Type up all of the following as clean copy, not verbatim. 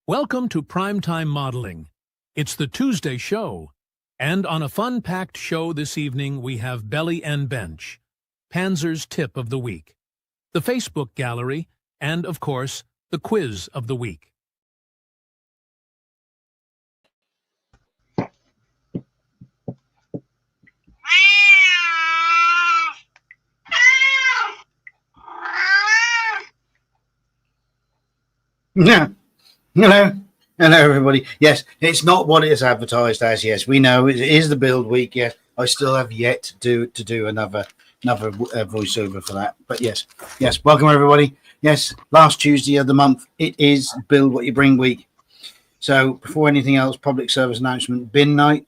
Welcome to Primetime Modeling. It's the Tuesday show, and on a fun-packed show this evening we have Belly and Bench, Panzer's Tip of the Week, the Facebook Gallery, and, of course, the Quiz of the Week. Yeah. Hello, everybody. Yes, it's not what it is advertised as. Yes, we know it is the build week. Yes, I still have yet to do another voiceover for that. But yes, welcome everybody. Yes, last Tuesday of the month, it is Build What You Bring week. So before anything else, public service announcement: bin night.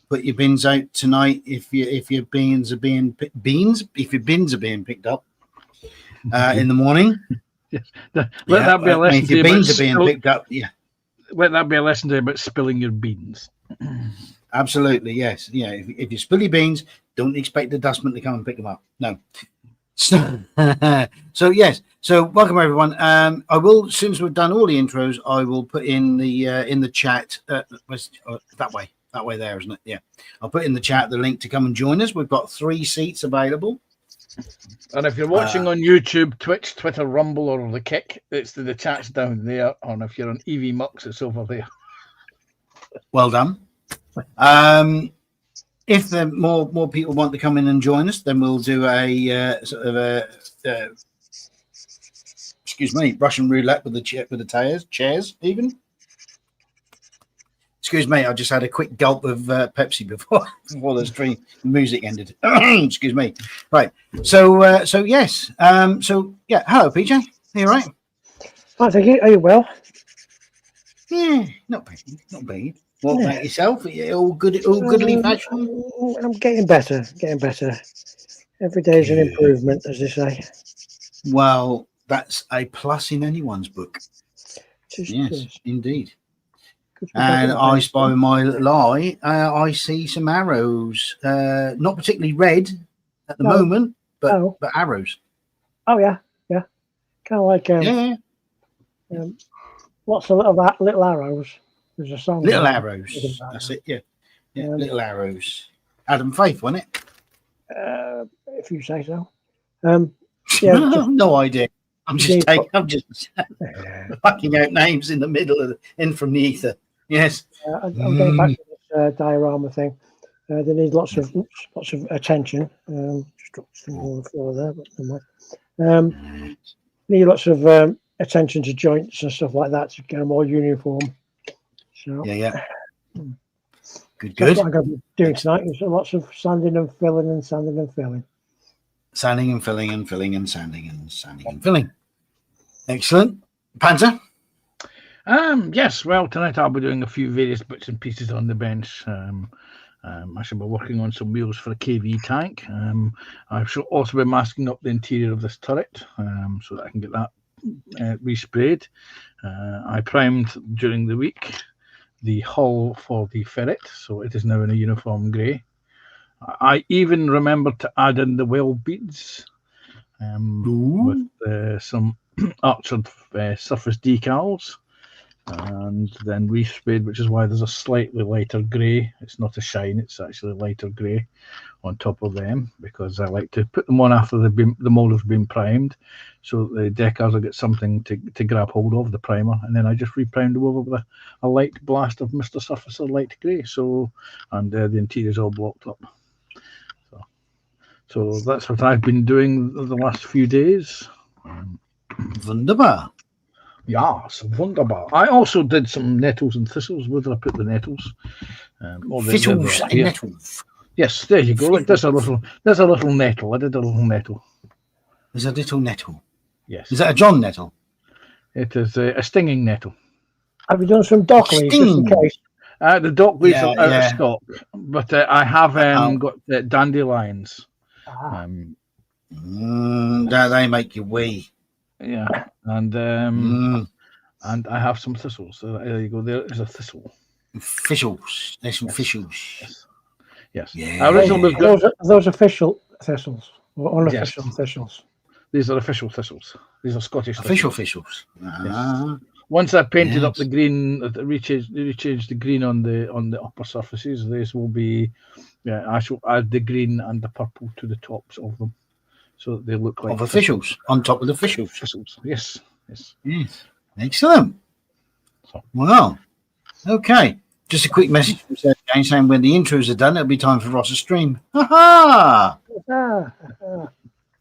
Put your bins out tonight if your bins are being picked up in the morning. Let that be a lesson. If your beans are being picked up, let that be a lesson to you about spilling your beans. Absolutely, yes. Yeah, if you spill your beans, don't expect the dustman to come and pick them up. No. So yes. So welcome everyone. I will, since we've done all the intros, I will put in the chat. That way there, isn't it? Yeah. I'll put in the chat the link to come and join us. We've got 3 seats available. And if you're watching on YouTube, Twitch, Twitter, Rumble, or the Kick, it's the chat's down there. And if you're on EV Mux, it's over there. Well done. If there more people want to come in and join us, then we'll do a sort of a Russian roulette with the chairs even. Excuse me, I just had a quick gulp of Pepsi before the stream music ended. Excuse me. Right. So yes. Hello, PJ. Are you all right? Hi, thank you. Are you well? Yeah, not bad. Not bad. What about yourself? Are you all good? All goodly fashion? I'm getting better. Every day is an improvement, as they say. Well, that's a plus in anyone's book. Yes, indeed. And I spy with my little eye. I see some arrows, not particularly red at the moment, but arrows. Oh yeah. Kind of like lots of little arrows. There's a song. Little arrows. That's it. Yeah. Little arrows. Adam Faith, wasn't it? If you say so. No idea. I'm just fucking out names in the middle from the ether. Yes. I'm getting back to this diorama thing. They need lots of attention. Just dropped some on the floor there, but never mind. Need lots of attention to joints and stuff like that to get them more uniform. So Yeah. Good, that's good. what I'm going to be doing tonight. Is lots of sanding and filling and sanding and filling. Sanding and filling and filling and sanding and sanding and filling. Excellent. Panzer? Yes, well, tonight I'll be doing a few various bits and pieces on the bench. I shall be working on some wheels for a KV tank. I shall also be masking up the interior of this turret so that I can get that resprayed. I primed during the week the hull for the ferret, so it is now in a uniform grey. I even remembered to add in the well beads with some Archered surface decals, and then resprayed, which is why there's a slightly lighter grey. It's not a shine, it's actually lighter grey on top of them, because I like to put them on after the mould has been primed, so the decals will get something to grab hold of, the primer, and then I just reprimed them over with a light blast of Mr. Surfacer light grey. So, and the interior's all blocked up. So that's what I've been doing the last few days. Wunderbar. Yeah, so wunderbar. I also did some nettles and thistles. Where did I put the nettles? Thistles and nettles. Yes, there you go. Look, there's a little nettle. I did a little nettle. There's a little nettle. Yes. Is that a John nettle? It is a stinging nettle. Have you done some dock leaves just in case? The dock leaves are out of Yeah. stock, but I have got dandelions. They make you wee. Yeah, and I have some thistles. So there you go. There is a thistle. Thistles. There's some thistles. Yes. Yeah. Those official thistles or unofficial thistles. These are official thistles. These are Scottish Official thistles. thistles. Once I painted up the green, rechanged the green on the upper surfaces, these will be. Yeah, I shall add the green and the purple to the tops of them, so that they look like Of officials on top of the officials. Thistles. Yes. Excellent. Well, okay. Just a quick message from Sarah Jane saying when the intros are done, it'll be time for Ross's stream. Ha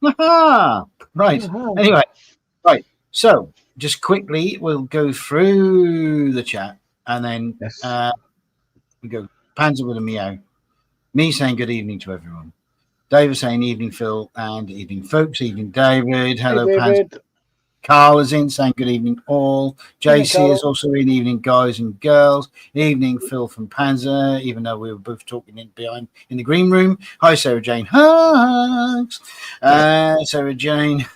ha! Right. Anyway, right. So, just quickly, we'll go through the chat, and then we go Panzer with a meow. Me saying good evening to everyone. David saying evening, Phil, and evening, folks. Evening, David. Hello, David. Panzer. Carl is in saying good evening, all. JC is also in. Evening, guys and girls. Evening, Phil from Panzer, even though we were both talking in the green room. Hi, Sarah Jane. Hugs. Sarah Jane.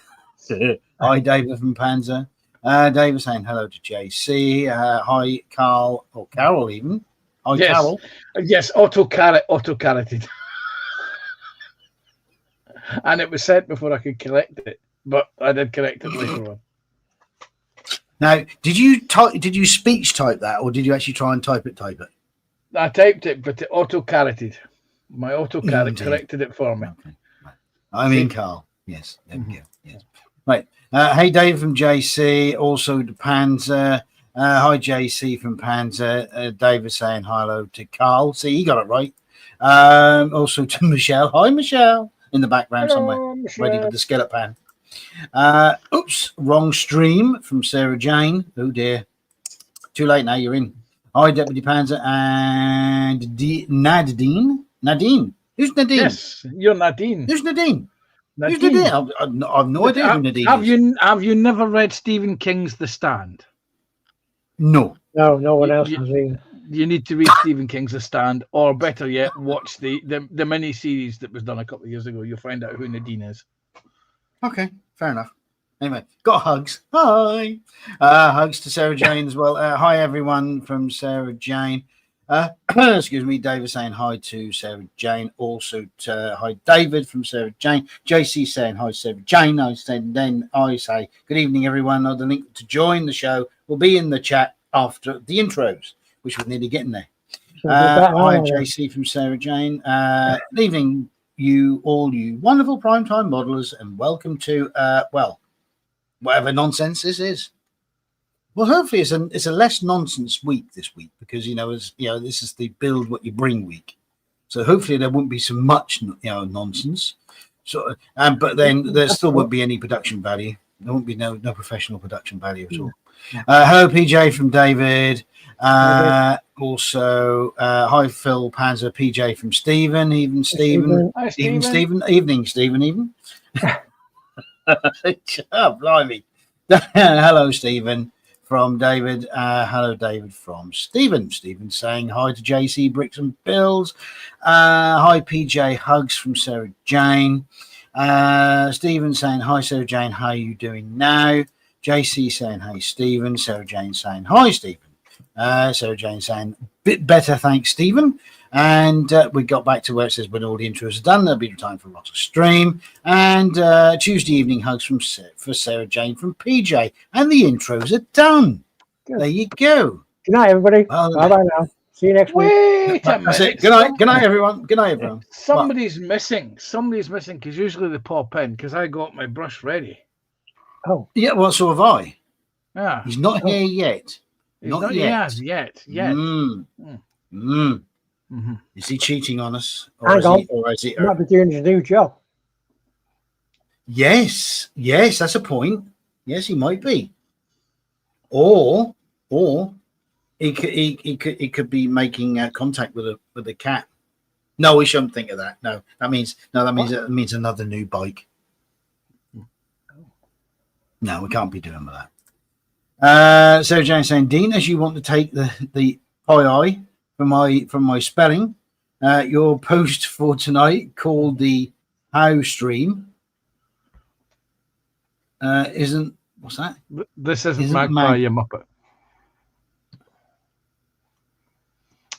Hi, David from Panzer. David saying hello to JC. Hi, Carl, or Carol even. Hi, Carol. Yes, auto-carroted. And it was sent before I could collect it, but I did correct it later on. Now, did you speech type that, or did you actually try and type it? I typed it, but it auto-carroted. My auto-carrot corrected it for me. Okay. I mean, Carl. Yes, there we go. Yes. Right. Hey, Dave from JC. Also to Panzer. Hi, JC from Panzer. David saying hello to Carl. See, he got it right. Also to Michelle. Hi, Michelle. In the background somewhere, ready with the skillet pan. Oops, wrong stream from Sarah Jane. Oh dear, too late now. You're in. Hi, Deputy Panzer and Nadine. Nadine, who's Nadine? Yes, you're Nadine. Who's Nadine? Who's Nadine? I've no idea who Nadine is. Have you never read Stephen King's The Stand? No. No one else has either. You need to read Stephen King's The Stand, or better yet, watch the mini series that was done a couple of years ago. You'll find out who Nadine is. Okay, fair enough. Anyway, got hugs. Hi. Hugs to Sarah Jane as well. Hi, everyone from Sarah Jane. Excuse me, David saying hi to Sarah Jane. Also, hi, David from Sarah Jane. JC saying hi, Sarah Jane. Then I say good evening, everyone. The link to join the show will be in the chat after the intros, which we're nearly getting there. Hi, JC from Sarah Jane. Leaving you all, you wonderful primetime modelers, and welcome to whatever nonsense this is. Well, hopefully it's a less nonsense week this week, because this is the build what you bring week. So hopefully there won't be so much nonsense. So but then there still won't be any production value. There won't be no professional production value at all. Hello, PJ from David. Also, hi, Phil Panzer. PJ from Stephen. Even Stephen. Hi, Even Stephen. Stephen. Evening, Stephen. Even. Oh, blimey. Hello, Stephen from David. Hello, David from Stephen. Stephen saying hi to JC Bricks and Bills. Hi, PJ. Hugs from Sarah Jane. Stephen saying hi, Sarah Jane. How are you doing now? JC saying hey, Stephen. Sarah Jane saying hi, Stephen. Sarah Jane saying bit better, thanks, Stephen. And we got back to where it says when all the intros are done, there'll be time for a lot of stream. And Tuesday evening hugs for Sarah Jane from PJ. And the intros are done. Good. There you go. Good night, everybody. Well, Bye bye now. See you next week. Wait a That's minute. it. Good night. Good night, everyone. Good night, everyone. Somebody's missing. Somebody's missing because usually they pop in because I got my brush ready. Oh, Yeah, well, so have I. Yeah. He's not here yet. He's not yet. Yet. Mm-hmm. Is he cheating on us? Hang on. He he might be doing his new job. Yes, that's a point. Yes, he might be. Or he could be making contact with a cat. No, we shouldn't think of that. No, that means another new bike. No, we can't be doing with that. Sarah Jane saying, Dean, as you want to take the eye from my spelling, your post for tonight called the How stream isn't what's that? This isn't Isn't Magpie, you muppet.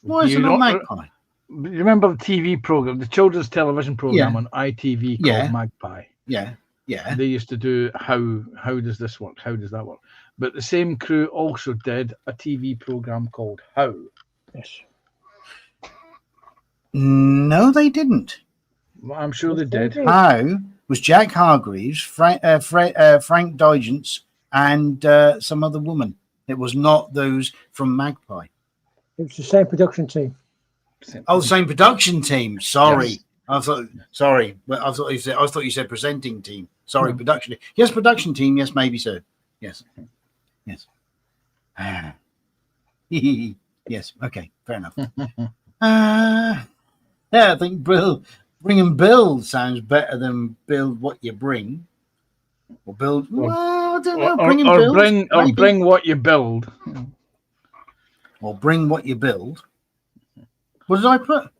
Why is it not Magpie? You remember the TV program, the children's television program on ITV called Yeah. Magpie? Yeah. They used to do how does this work? How does that work? But the same crew also did a TV program called How. Yes. No, they didn't. Well, I'm sure they did. How was Jack Hargreaves, Frank Digance, and some other woman. It was not those from Magpie. It was the same production team. Oh, same production team. Sorry, Yes. I thought you said presenting team. Sorry, production. Yes, production team. Yes, maybe so. Yes. Yes. Okay. Fair enough. Yeah, I think bring and build sounds better than build what you bring. Or build. Well, I don't know. Bring and build. Maybe. Bring what you build. Or bring what you build. What did I put?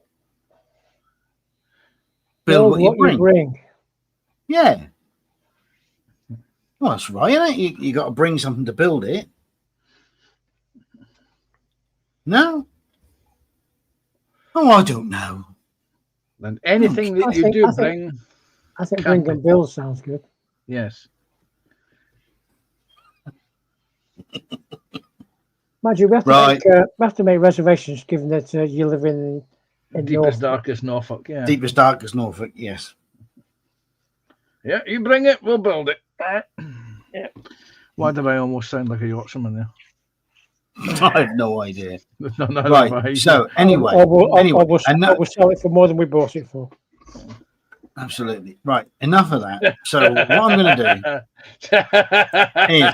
Build what you bring. Yeah. Well, that's right, isn't it? You got to bring something to build it. No? Oh, I don't know. And anything that you do bring. I think bring and build sounds good. Yes. Mind you, we have to make reservations given that you live in Deepest, Norfolk. darkest Norfolk. Yeah. Deepest, darkest Norfolk, yes. Yeah, you bring it, we'll build it. Yeah. Why did I almost sound like a Yorkshireman there? I have no idea. Right. So anyway, we'll sell it for more than we bought it for. Absolutely right. Enough of that. So what I'm going to do is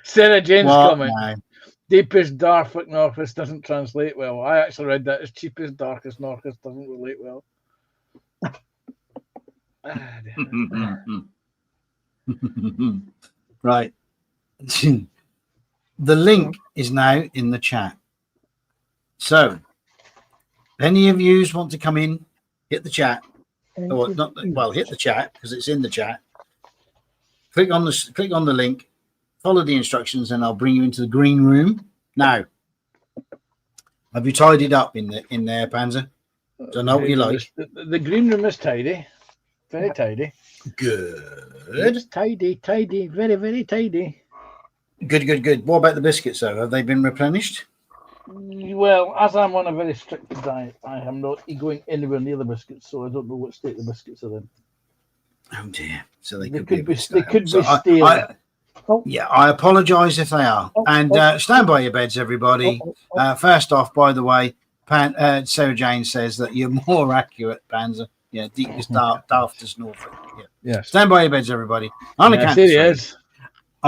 Sarah Jane's comment. now? Deepest, darkest Northwest doesn't translate well. I actually read that as cheapest, darkest Northwest doesn't relate well. Right. The link is now in the chat. So, if any of you want to come in, hit the chat. Hit the chat because it's in the chat. Click on the link, follow the instructions, and I'll bring you into the green room. Now, have you tidied up in there, Panzer? Do I know what you like? The green room is tidy, very tidy. Good. It's tidy, very, very tidy. Good. What about the biscuits, though? Have they been replenished? Well, as I'm on a very strict diet, I am not going anywhere near the biscuits, so I don't know what state the biscuits are in. Oh dear! So they They could be stale. Yeah, I apologise if they are. Stand by your beds, everybody. First off, by the way, Sarah Jane says that you're more accurate, Panzer. Yeah, deepest, daftest Norfolk. Yeah. Yes. Stand by your beds, everybody. On the count of three.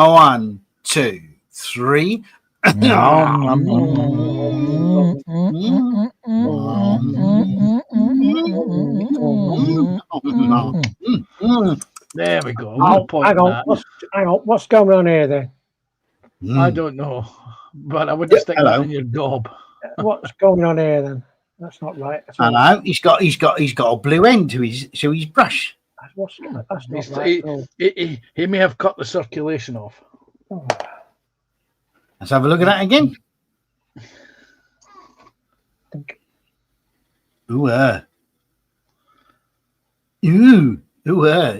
1, 2, 3. There we go. Oh, Good point. hang on. What's going on here then? I don't know, but I wouldn't stick hello. that in your gob. What's going on here then? That's not right. At all. I know he's got a blue end to his brush. That's not right. He may have cut the circulation off. Oh. Let's have a look at that again. Ooh,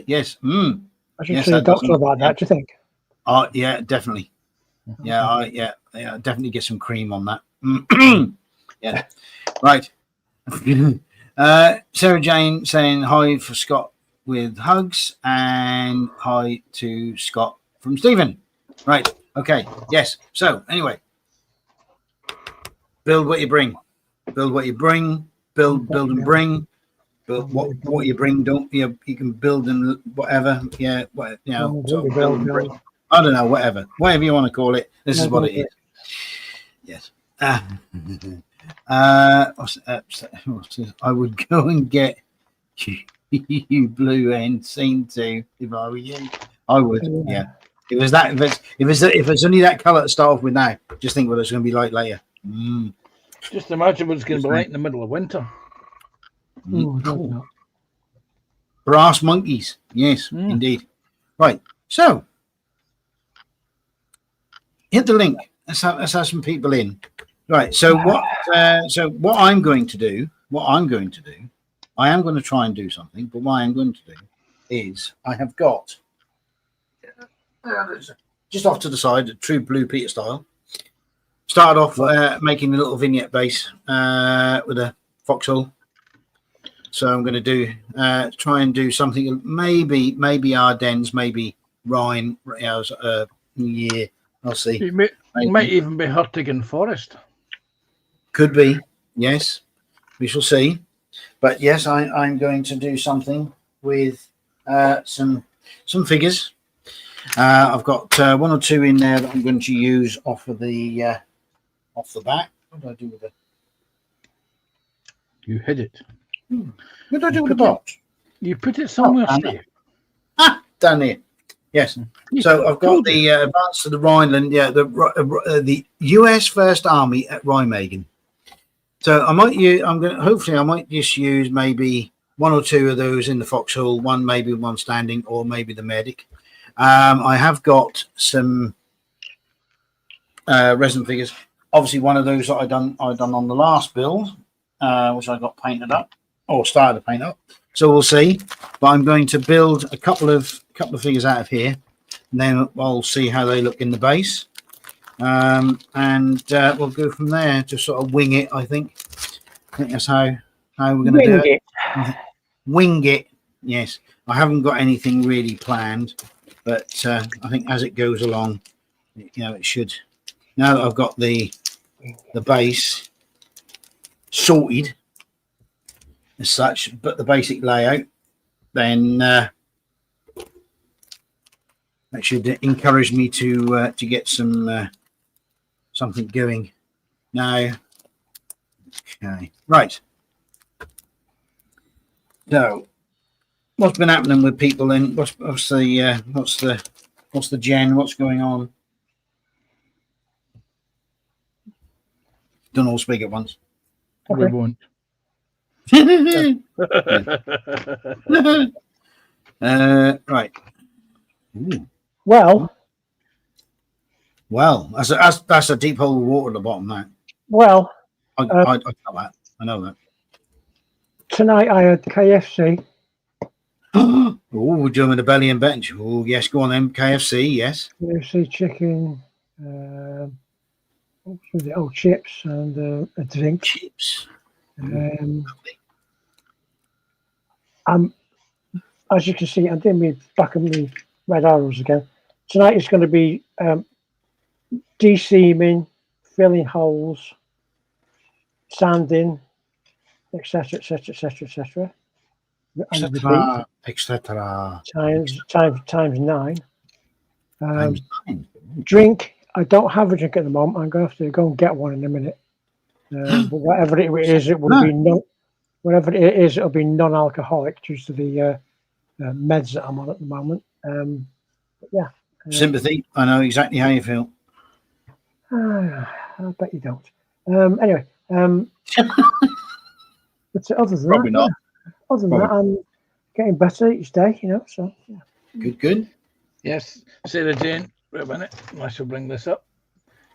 yes. I should Yes, see a that doctor doesn't- about that. Do you think? Oh, yeah, definitely. Yeah, definitely get some cream on that. Yeah, right. Sarah Jane saying hi for Scott with hugs, and hi to Scott from Stephen. Right. Okay. Yes. So anyway, build what you bring. Build what you bring. Build and bring. Build what you bring. Don't you can build and whatever. Yeah. What So build and bring. I don't know. Whatever you want to call it. This is what it is. Yes. What's this? I would go and get you blue end scene too if I were you. I would. Yeah. If it's only that colour to start off with now, just think what it's going to be like later. Just imagine what it's going to be like in the middle of winter. Cool. Brass monkeys. Yes, indeed. Right. So hit the link. Let's have some people in. Right. So what I'm going to do, I am going to try and do something, but what I'm going to do is I have got just off to the side, a true Blue Peter style. Started off making a little vignette base with a foxhole. So I'm going to do try and do something maybe Ardennes, maybe Rhine. Yeah, I'll see. It might even be Hurtigan Forest. Could be, yes. We shall see. But yes, I'm going to do something with some figures. I've got one or two in there that I'm going to use off the back. What do I do with it? You hid it. What do I do with the box? You put it somewhere safe. Down here. Yes. So I've got the Advance to the Rhineland. Yeah, the US First Army at Rheinmagen. So I might use. Hopefully, I might just use maybe one or two of those in the foxhole. Maybe one standing, or maybe the medic. I have got some resin figures. Obviously, one of those that I done on the last build, which I got painted up or started to paint up. So we'll see. But I'm going to build a couple of figures out of here, and then I'll see how they look in the base, and we'll go from there. Just sort of wing it. I think that's how we're going to do it. Wing it. Yes, I haven't got anything really planned, but I think as it goes along, it should. Now that I've got the base sorted as such, but the basic layout, then that should encourage me to get some something going now. Okay, right. So, what's been happening with people then? What's the gen? What's going on? Don't all speak at once. We won't. Right. Ooh. Well, that's a deep hole of water at the bottom. That. Well, I know that. I know that. Tonight I had KFC. Oh, German the belly and bench. Oh, yes, go on then. KFC, yes. KFC chicken. What was it? Oh, chips and a drink. Chips. As you can see, I'm doing me back of me red arrows again. Tonight is going to be de-seaming, filling holes, sanding, etc., etc., etc., etc. Etc. Times 9. Times 9. Drink. I don't have a drink at the moment. I'm going to have to go and get one in a minute. But whatever it is, it will be whatever it is, it'll be non-alcoholic due to the meds that I'm on at the moment. But yeah. Sympathy. I know exactly how you feel. I bet you don't. Anyway. But other than Probably that, not. Other than that, I'm getting better each day. So yeah. Good. Yes, Sarah Jane. Wait a minute. I shall bring this up.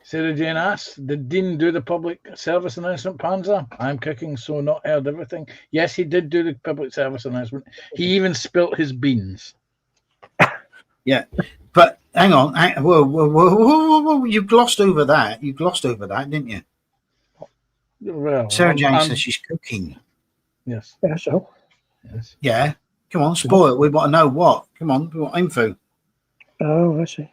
Sarah Jane asks, did Dean do the public service announcement, Panzer? I'm cooking, so not heard everything. Yes, he did do the public service announcement. He even spilt his beans. Yeah, but hang on. Whoa. You glossed over that. You glossed over that, didn't you? Well, Sarah Jane says she's cooking. Yes. Yeah. So. Yes. Yeah. Come on, spoil it. We want to know what. Come on, we want info. Oh, I see.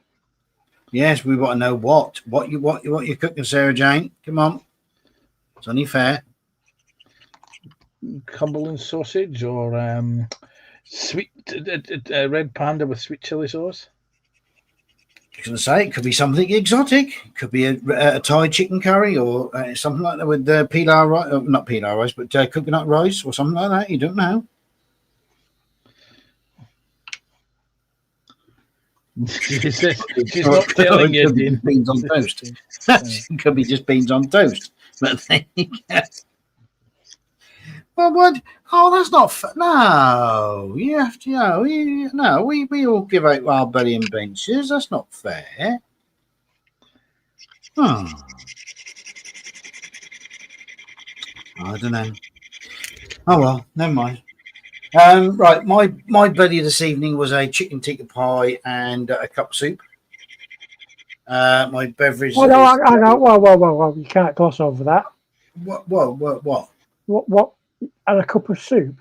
Yes, we want to know what you're cooking, Sarah Jane. Come on, it's only fair. Cumberland sausage or sweet red panda with sweet chili sauce. I was going to say it could be something exotic. It could be a Thai chicken curry or something like that with pilau rice, not pilau rice, but coconut rice or something like that. You don't know. She's not telling you, Dean. Beans on toast. It could be just beans on toast. But there you go. Well, what? Oh, that's not no. You have to, no. We all give out our belly and benches. That's not fair. I don't know. Oh well, never mind. Right, my belly this evening was a chicken tikka pie and a cup of soup. My beverage. Oh, no, I know. Whoa! You can't gloss over that. What? What? And a cup of soup.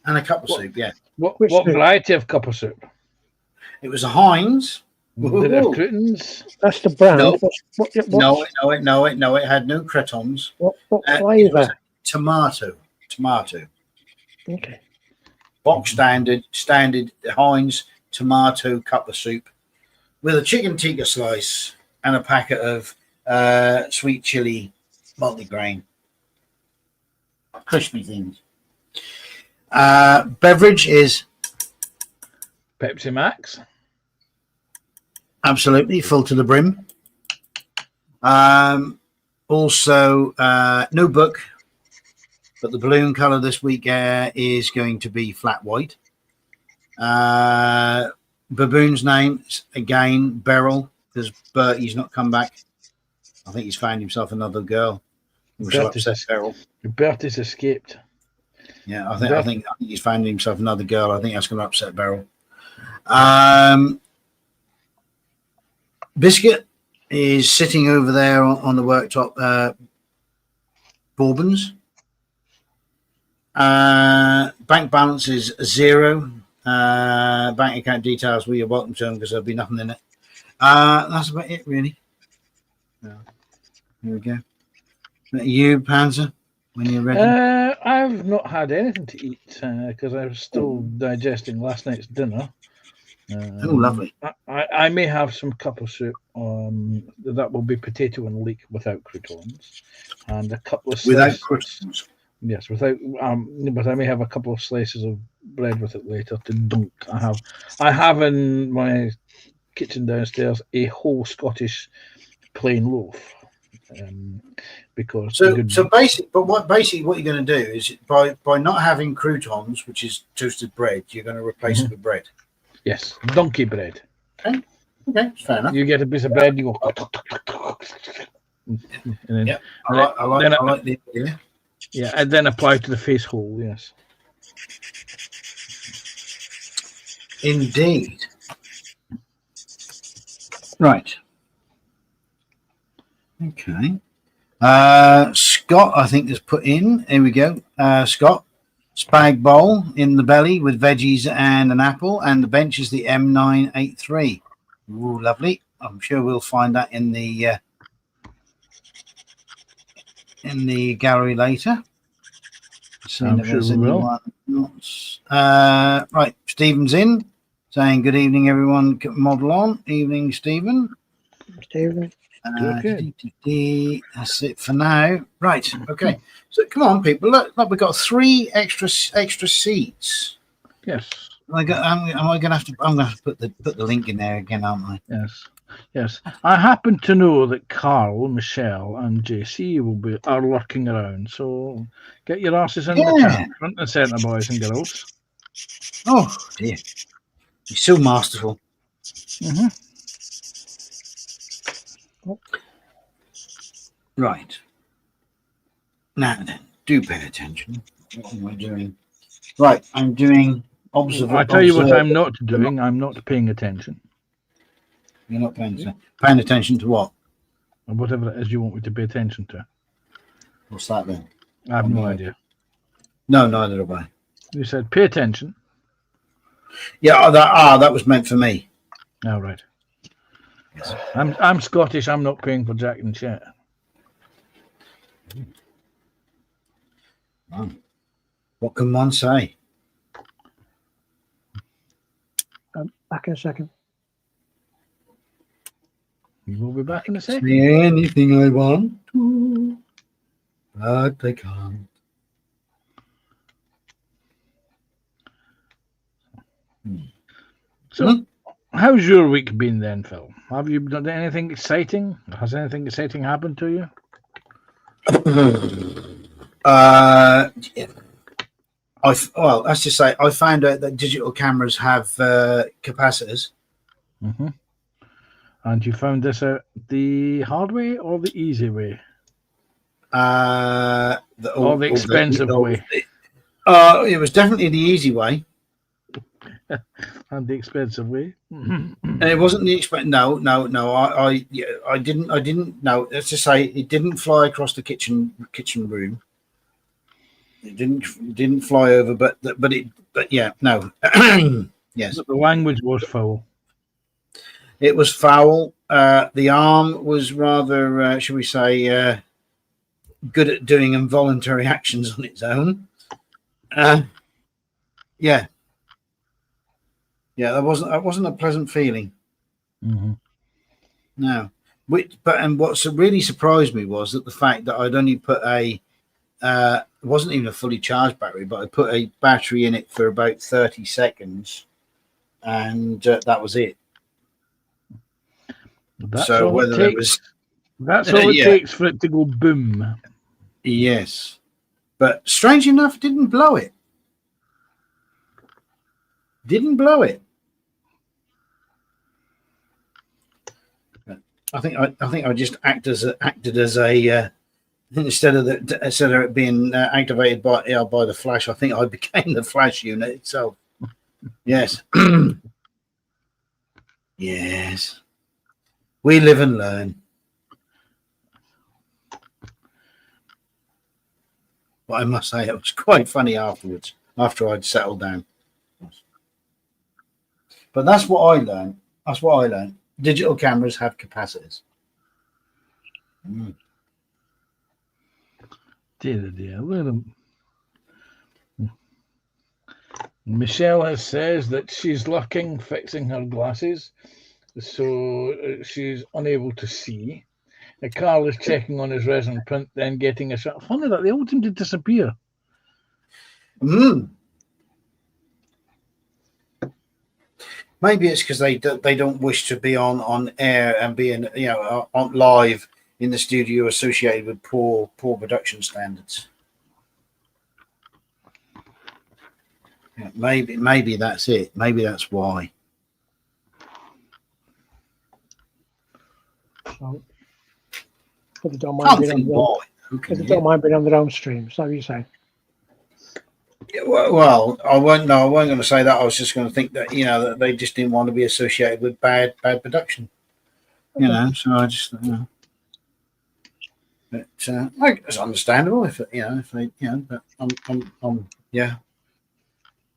And a cup of soup, yeah. What soup? variety of cup of soup? It was a Heinz. Did it have croutons? That's the brand. No. No. No, it had no croutons. What It flavour? was tomato. Okay. Box standard Heinz tomato cup of soup with a chicken tikka slice and a packet of sweet chili multigrain crispy things. Beverage is Pepsi Max. absolutely full to the brim. Also, no book, but the balloon color this week is going to be flat white. Baboon's name again, Beryl, because Bertie's not come back. I think he's found himself another girl. Beryl. Bertie's escaped. Yeah, I think he's found himself another girl. I think that's going to upset Beryl. Biscuit is sitting over there on the worktop. Bourbons. Bank balance is 0. Bank account details, well, you're welcome to them because there'll be nothing in it. That's about it, really. Here we go. You, Panzer, when you're ready. I've not had anything to eat because I was still digesting last night's dinner. Oh, lovely. I may have some cup of soup. That will be potato and leek without croutons, and a couple of Without slices. croutons. Yes, without. But I may have a couple of slices of bread with it later to dunk. I have in my kitchen downstairs a whole Scottish plain loaf. Because basically what you're going to do is by not having croutons, which is toasted bread, you're going to replace it with bread. Yes, donkey bread. Okay, fair enough. You get a piece of bread, you go. And then, I like the idea. Yeah, and then apply to the face hole. Yes. Indeed. Right. Okay. Scott, I think, has put in. Here we go. Scott, spag bowl in the belly with veggies and an apple, and the bench is the M983. Ooh, lovely. I'm sure we'll find that in the gallery later. I'm sure we will. Right, Stephen's in. saying good evening, everyone. Model on. Evening, Stephen. Stephen. Okay. That's it for now. Right. Okay. So come on, people. Look, we've got 3 extra seats. Yes. Am I going to have to? I'm going to have to put the link in there again, aren't I? Yes. Yes. I happen to know that Carl, Michelle, and JC are lurking around. So get your asses in the chat, front and centre, boys and girls. Oh dear, he's so masterful. Mm-hmm. Right. Now then, do pay attention. What am I doing? Right, I'm doing observation. I tell you what I'm not doing. I'm not paying attention. You're not paying attention to what? Or whatever it is you want me to pay attention to. What's that then? I have no idea. No, neither have I. You said pay attention. Yeah, that was meant for me. Oh, right. Yes. I'm Scottish. I'm not paying for Jack and shit. What can one say? Back in a second. We'll be back in a second. Say anything I want to, but I can't. So, how's your week been then, Phil? Have you done anything exciting? Has anything exciting happened to you? Well, let's just say I found out that digital cameras have capacitors. Mm-hmm. And you found this out the hard way or the easy way? The expensive way. It was definitely the easy way. And the expensive way. And it wasn't the expensive. No. I didn't. No, let's just say it didn't fly across the kitchen room. It didn't fly over, but yeah, no. Yes. The language was foul. It was foul. The arm was rather, shall we say, good at doing involuntary actions on its own. Yeah. That wasn't a pleasant feeling. Mm-hmm. No. What really surprised me was that the fact that I'd only put it wasn't even a fully charged battery, but I put a battery in it for about 30 seconds, and that was it. That's all it takes. That's all it takes for it to go boom. Yes, but strange enough, didn't blow it. I think I just acted as a instead of it being activated by the flash. I think I became the flash unit itself. Yes. Yes. We live and learn. But I must say, it was quite funny afterwards, after I'd settled down. But that's what I learned. Digital cameras have capacitors. Dear. Look at them. Michelle says that she's lurking, fixing her glasses, so she's unable to see. Carl is checking on his resin print, then getting a shot. Funny that they all seem to disappear. Maybe it's because they don't wish to be on air and being on live in the studio associated with poor production standards. Yeah, maybe that's it. Maybe that's why. So, but they don't mind being on their own stream. So you say? Yeah, well, I wasn't going to say that. I was just going to think that that they just didn't want to be associated with bad production. Okay. So I just but it's understandable if they but I'm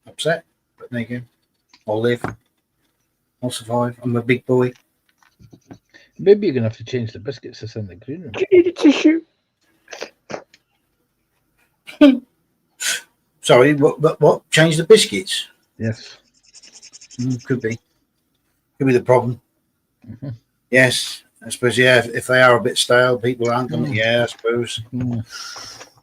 upset. But there you go. I'll live. I'll survive. I'm a big boy. Maybe you're gonna have to change the biscuits that's in the green room. Do you need a tissue? Sorry, what? Change the biscuits? Yes. Could be the problem. Mm-hmm. Yes, I suppose. Yeah, if they are a bit stale, people aren't going to. Yeah, I suppose.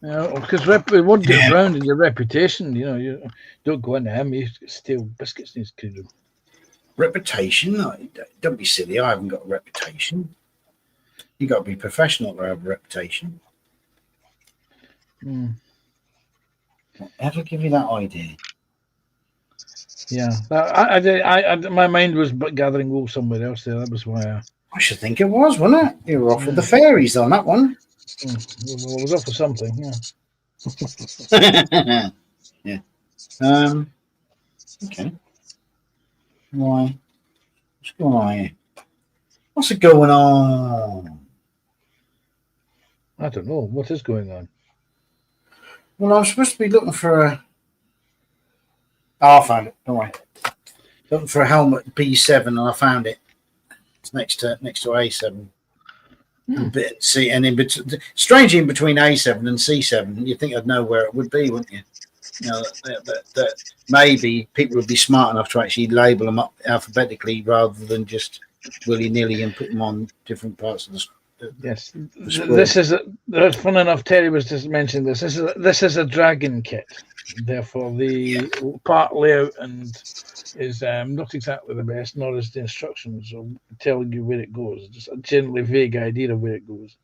Because it would get around in your reputation. You know, you don't go into him. You steal biscuits in his crew. Reputation? No, don't be silly. I haven't got a reputation. You got to be professional to have a reputation. Whatever give you that idea? Yeah, my mind was gathering wool somewhere else there. That was why I should think it was, wasn't it? You were off with the fairies on that one. Well, I was off for something. Yeah. Yeah. Okay. Why? What's going on here? What's going on? I don't know what is going on. Well, I was supposed to be looking for a. Oh, I found it. Don't worry. Looking for a helmet B7, and I found it. It's next to A7. Bit C, and strangely in between A7 and C7, you'd think I'd know where it would be, wouldn't you? You know that maybe people would be smart enough to actually label them up alphabetically rather than just willy-nilly and put them on different parts of the. Yes, this is fun enough. Terry was just mentioning this. This is a dragon kit, therefore the part layout and is not exactly the best, nor is the instructions of telling you where it goes. Just a generally vague idea of where it goes.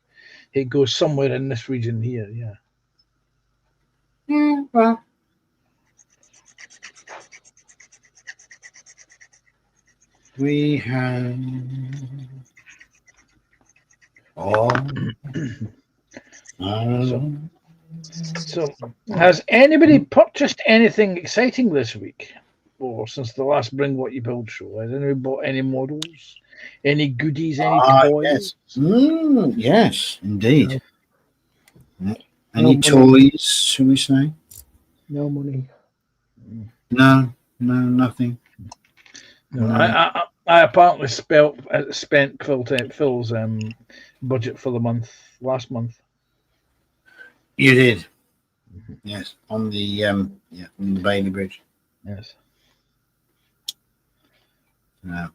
It goes somewhere in this region here. Yeah. Yeah. Well. We have. So, has anybody purchased anything exciting this week, or since the last Bring What You Build show? Has anybody bought any models, any goodies, any toys? Yes, yes, indeed. Any toys? Shall we say? No money. No, nothing. No, I apparently spent Phil's budget for the last month. You did, yes, on the on the Bailey Bridge. Yes. No.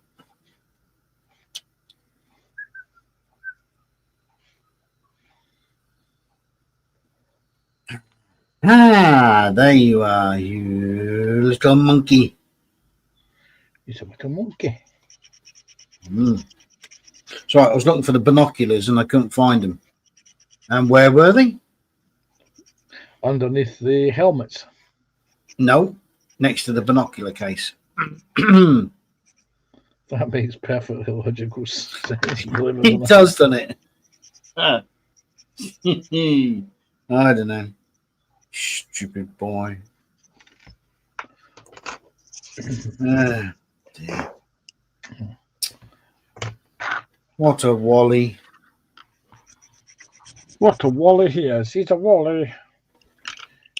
There you are, you little monkey. He's a little monkey. So I was looking for the binoculars and I couldn't find them. And where were they? Underneath the helmets. No, next to the binocular case. That makes perfectly logical sense. It does, doesn't it? I don't know. Stupid boy. Dear. What a wally. What a wally he is. He's a wally.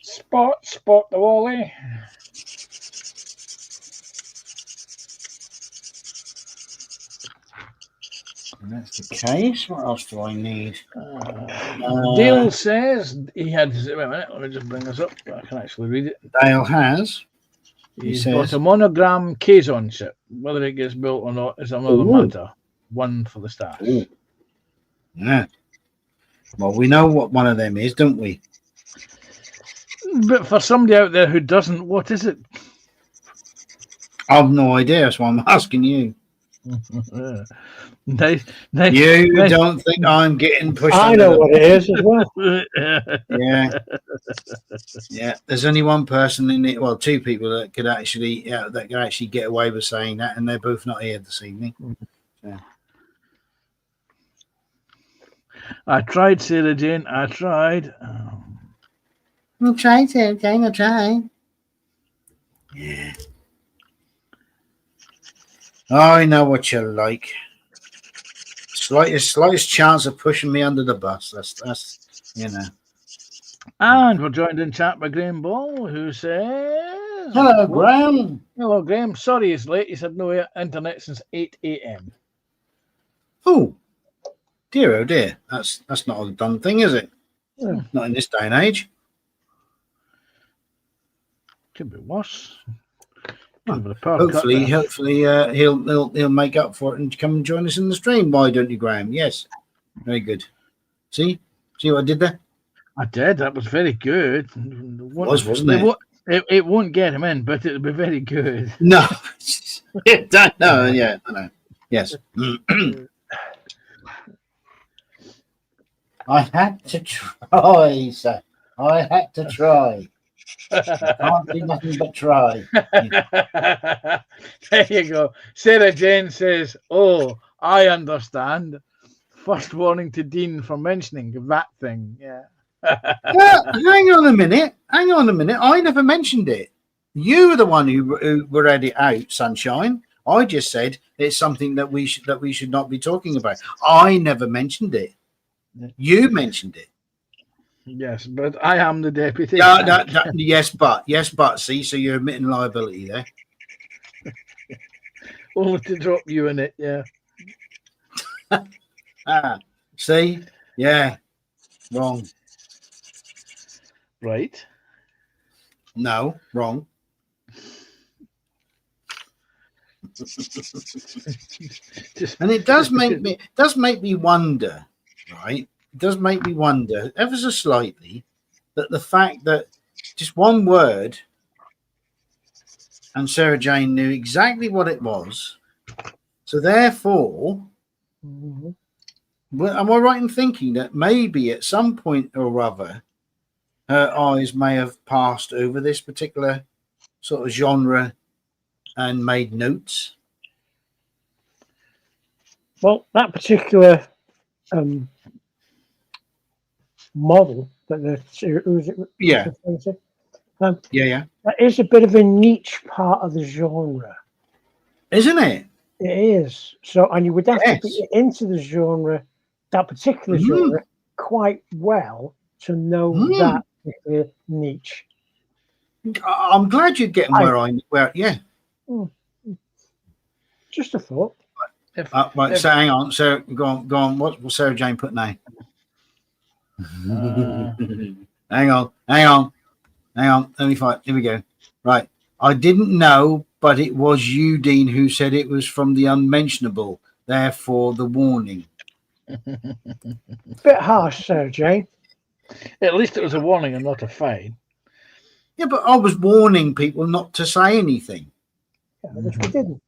Spot the wally. That's the case. What else do I need? Dale says he had. Wait a minute, let me just bring this up. I can actually read it. Dale has. He's got a monogram Kazon ship. Whether it gets built or not is another matter. One for the stars. Ooh. Yeah. Well, we know what one of them is, don't we? But for somebody out there who doesn't, what is it? I've no idea. That's why I'm asking you. Nice. You don't think I'm getting pushed? I know what it is as well. Yeah. There's only one person in it. Well, two people that could actually get away with saying that, and they're both not here this evening. So. I tried, Sarah Jane. I tried. I'll try, Sarah Jane. I'll try. Yeah. I know what you're like. Slightest chance of pushing me under the bus. That's you know. And we're joined in chat by Graham Ball, who says, "Hello, Graham. Hello, Graham. Sorry he's late. He's had no internet since 8 a.m. Oh, dear, oh dear. That's not a done thing, is it? Yeah. Not in this day and age. Could be worse. Over the park, Hopefully, he'll make up for it and come and join us in the stream. Why don't you, Graham? Yes, very good. See what I did there? I did. That was very good. Wasn't it? It won't get him in, but it'll be very good. No, no, yeah, I know. Yes, I had to try, sir. I had to try. I can't do nothing but try. There you go. Sarah Jane says, "Oh, I understand. First warning to Dean for mentioning that thing." Yeah. Hang on a minute. I never mentioned it. You were the one who read it out, Sunshine. I just said it's something that we should not be talking about. I never mentioned it. You mentioned it. Yes, but I am the deputy. Yes, but. See, so you're admitting liability there. Only to drop you in it. Yeah. See, yeah, wrong. Right. No, wrong. And it does make me wonder, right? It does make me wonder ever so slightly that the fact that just one word and Sarah Jane knew exactly what it was. So therefore, am I right in thinking that maybe at some point or other her eyes may have passed over this particular sort of genre and made notes? Well, that particular model that Yeah. that is a bit of a niche part of the genre, isn't it? It is. So, and you would have to be into the genre, that particular genre, quite well to know that particular niche. I'm glad you're getting yeah. Just a thought. Right, so hang on. So go on. What was Sarah Jane put now? Hang on. Let me find. Here we go. Right. I didn't know, but it was you, Dean, who said it was from the unmentionable. Therefore, the warning. Bit harsh, Sarah Jane. At least it was a warning and not a fine. Yeah, but I was warning people not to say anything. Yeah, which we didn't.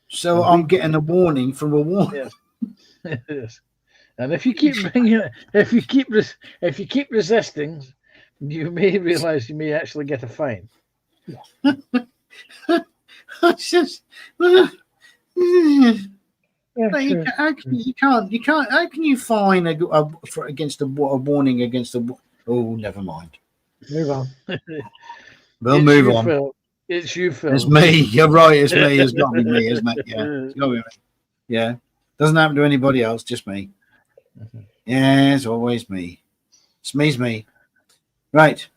So I'm getting a warning from a warning. Yes. And if you keep bringing it, if you keep resisting, you may realise you may actually get a fine. Yeah. It's just, you can't. How can you fine against a warning against a? Oh, never mind. Move on. We'll move on. Phil. It's you, Phil. It's me. You're right. It's me. It's got to be me, isn't it? Yeah. It's got to be me. Yeah. Doesn't happen to anybody else. Just me. Yeah, it's always me. It's me. Right.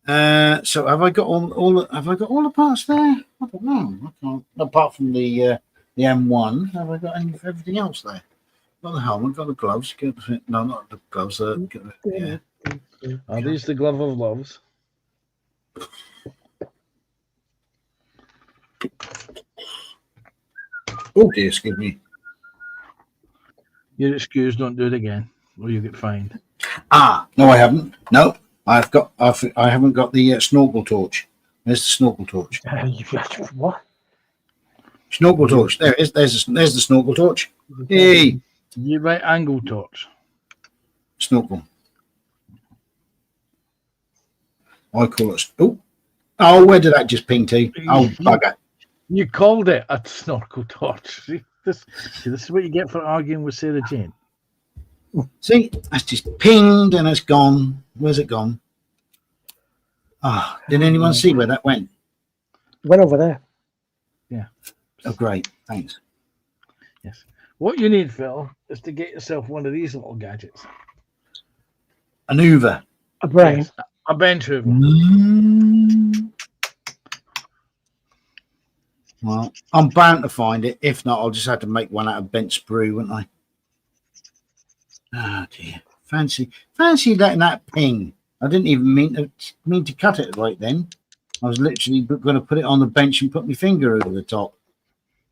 So have I got all? Have I got all the parts there? I don't know. I can't. Apart from the M1, have I got everything else there? Got the helmet. Got the gloves. No, not the gloves. Yeah. Are these the glove of loves? Oh dear, excuse me. You're excused. Don't do it again, or you get fined. No, I haven't. No, I haven't got the snorkel torch. There's the snorkel torch. What? Snorkel torch. There it is. There's the snorkel torch. Hey, You right angle torch. Snorkel. I call it. Oh, where did that just ping to? Oh, bugger. You called it a snorkel torch. See, this is what you get for arguing with Sarah Jane. See, that's just pinged and it's gone. Where's it gone? Did anyone see where that went? Went over there. Yeah. Oh, great. Thanks. Yes. What you need, Phil, is to get yourself one of these little gadgets. An Hoover. A brain. Yes, a bench Hoover. Well, I'm bound to find it. If not, I'll just have to make one out of bent sprue, wouldn't I? Oh dear. Fancy letting that ping. I didn't even mean to cut it right then. I was literally going to put it on the bench and put my finger over the top.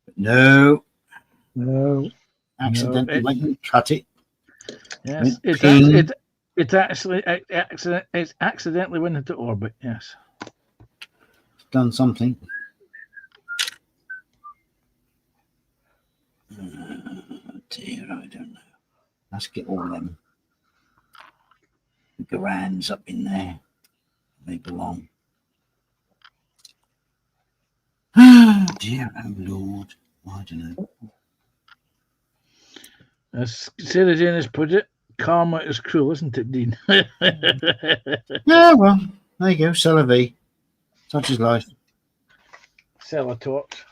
But no, No. accidentally went and cut it. Yes, Went it accidentally went into orbit. Yes. Done something. Oh dear, I don't know. Let's get all them grands up in there. They belong. Oh dear, oh Lord. I don't know. As Sarah Jane has put it, karma is cruel, isn't it, Dean? Yeah, well, there you go. C'est la vie. Such is life. Sell a torch.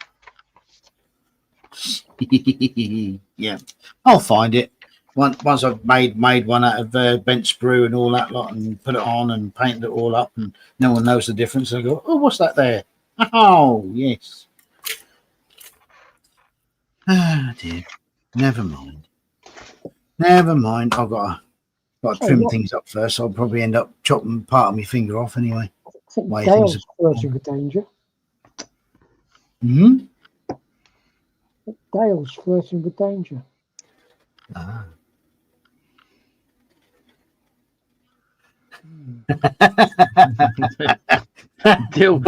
Yeah, I'll find it. Once I've made one out of bench sprue and all that lot and put it on and painted it all up and no one knows the difference. I go, oh, what's that there? Oh, yes. Ah, dear. Never mind. Never mind. I've got to trim things up first. I'll probably end up chopping part of my finger off anyway. I think Why Dale's things flirting with danger. Hmm? Dale's flirting with danger. Ah. Dale,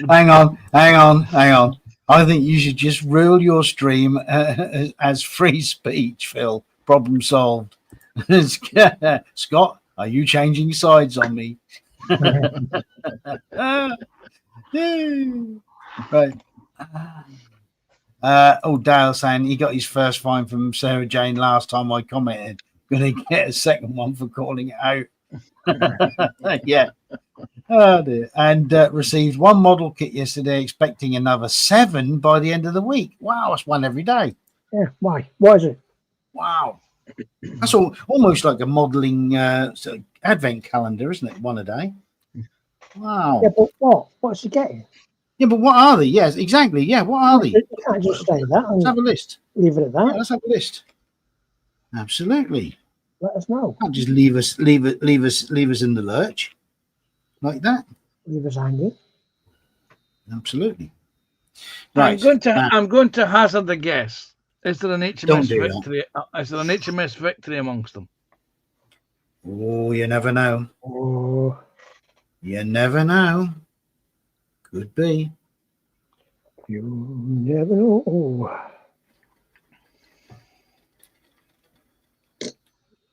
Hang on. I think you should just rule your stream as free speech, Phil. Problem solved. Scott, are you changing sides on me? Right. Dale saying he got his first fine from Sarah Jane last time I commented. Going to get a second one for calling it out. Yeah. Oh dear. And received one model kit yesterday, expecting another 7 by the end of the week. Wow, that's one every day. Yeah, why? Why is it? Wow. That's almost like a modelling advent calendar, isn't it? One a day. Wow. Yeah, but what? What's he getting? Yeah, but what are they? Yes, exactly. Yeah, what are they? You can't just say that Let's have and a list. leave it at Yeah, that. let's have a list. Absolutely. Let us know. Can't just leave us in the lurch like that. Leave us hanging. Absolutely. I'm going to hazard a guess. Is there an Don't HMS do that. victory? Is there an HMS victory amongst them? Oh, you never know. Oh, You never know. Could be. you never know. Oh.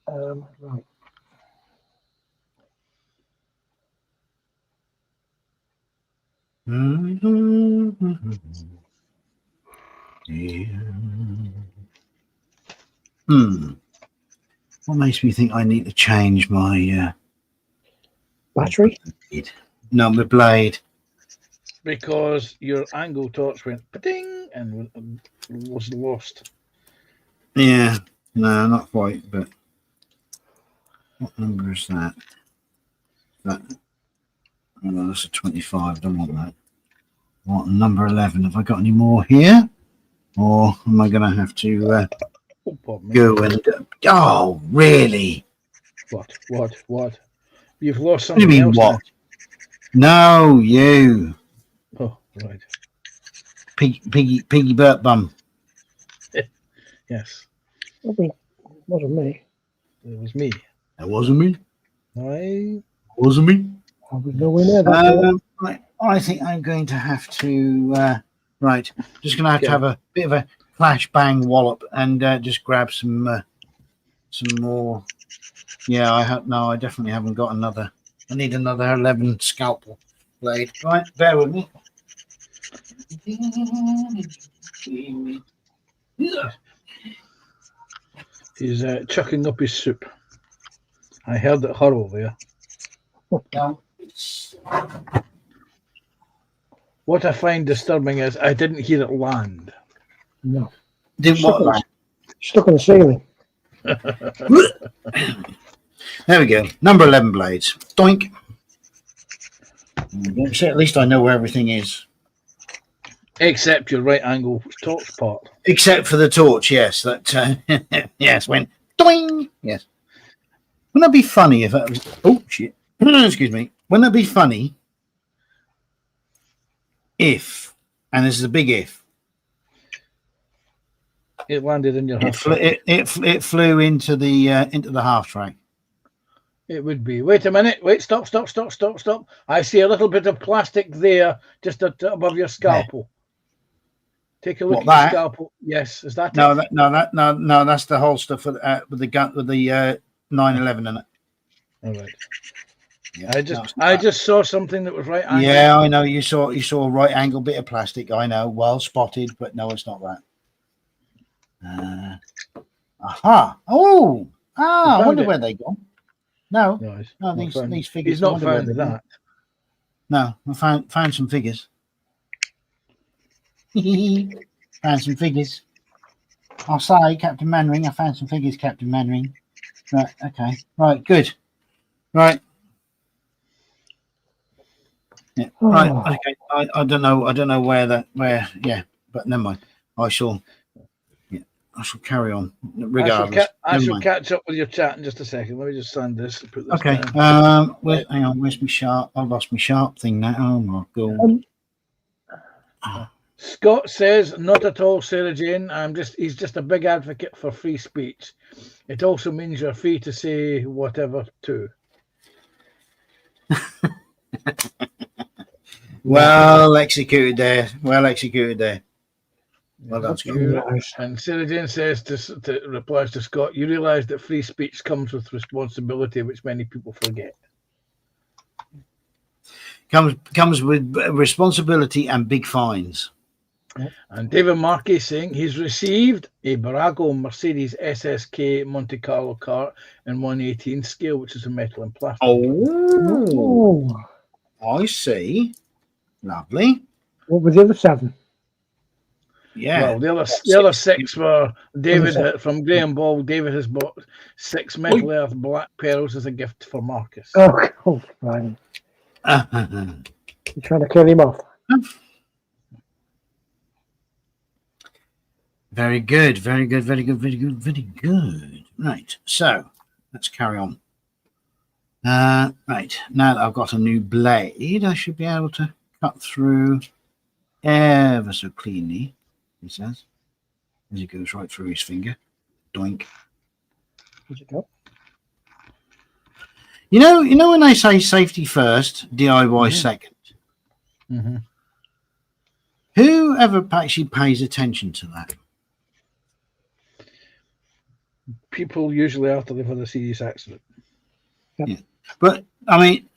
Right. What makes me think I need to change my Battery? blade? No, my blade. Because your angle torch went pa-ding and was lost. Yeah, no, not quite. But what number is that? That. Oh, no, that's a 25. I don't want that. What number 11? Have I got any more here, or am I going to have to Oh, pardon me. go and? Oh, really? What? You've lost What do you something mean? else. What? No, you. now. Oh, right. Piggy Burt Bum. Yes, I think it wasn't me. it was me. That wasn't me. Wasn't me. I was nowhere near that. Right. I think I'm going to have to. Right. Just going to have to Yeah. have a bit of a flash bang wallop and just grab some more. Yeah, I definitely haven't got another. I need another 11 scalpel blade. Right, bear with me. He's chucking up his soup. I heard it hurl there. No. What I find disturbing is I didn't hear it land. No. Didn't want that. Stuck on the ceiling. There we go. Number 11 blades. Doink. So at least I know where everything is. Except your right angle torch part. Except for the torch, yes. That yes, went doing. Yes. Wouldn't that be funny if that was? Oh shit! Excuse me. Wouldn't that be funny if, and this is a big if, It landed in your it, half flew, track. it flew into the half track. It would be. Wait a minute. Wait, stop. I see a little bit of plastic there, just above your scalpel. Take a look What, at your that? scalpel. Yes, is that No, it? no, that's the holster for with the gun with the 911 in it. All right. Yeah, I just saw something that was right angled. Yeah, I know. You saw a right angle bit of plastic. I know, well spotted, but no, it's not that. Aha! Oh, I wonder where they gone. No, no, these figures. He's not found that. No, I found some figures. Found some figures. I'll say, Captain Manring, I found some figures, Captain Manring. Right, okay. Right, good. Right. Yeah, right, okay. I don't know where yeah, but never mind. I shall carry on regardless. I shall catch up with your chat in just a second. Let me just send this. Put this okay. down. Hang on, where's my sharp? I've lost my sharp thing now. Oh my god. Scott says, not at all, Sarah Jane. He's just a big advocate for free speech. It also means you're free to say whatever too. Well executed there. Well, that's good. And Sarah Jane says replies to Scott, you realise that free speech comes with responsibility, which many people forget. Comes with responsibility and big fines. And David Markey saying he's received a Barago Mercedes SSK Monte Carlo car in 1/18 scale, which is a metal and plastic. Oh, I see. Lovely. What were the other 7? Yeah. Well, the other 6 were David from Graham Ball. David has bought 6 Metal Earth Black Pearls as a gift for Marcus. Oh, fine. You're trying to kill him off. Very good. Right, so let's carry on. Right, now that I've got a new blade, I should be able to cut through ever so cleanly, he says, as he goes right through his finger. Doink. Where'd you go? You know when they say safety first, DIY second? Mm-hmm. Who ever actually pays attention to that? People usually after they've had a serious accident. Yeah. But I mean,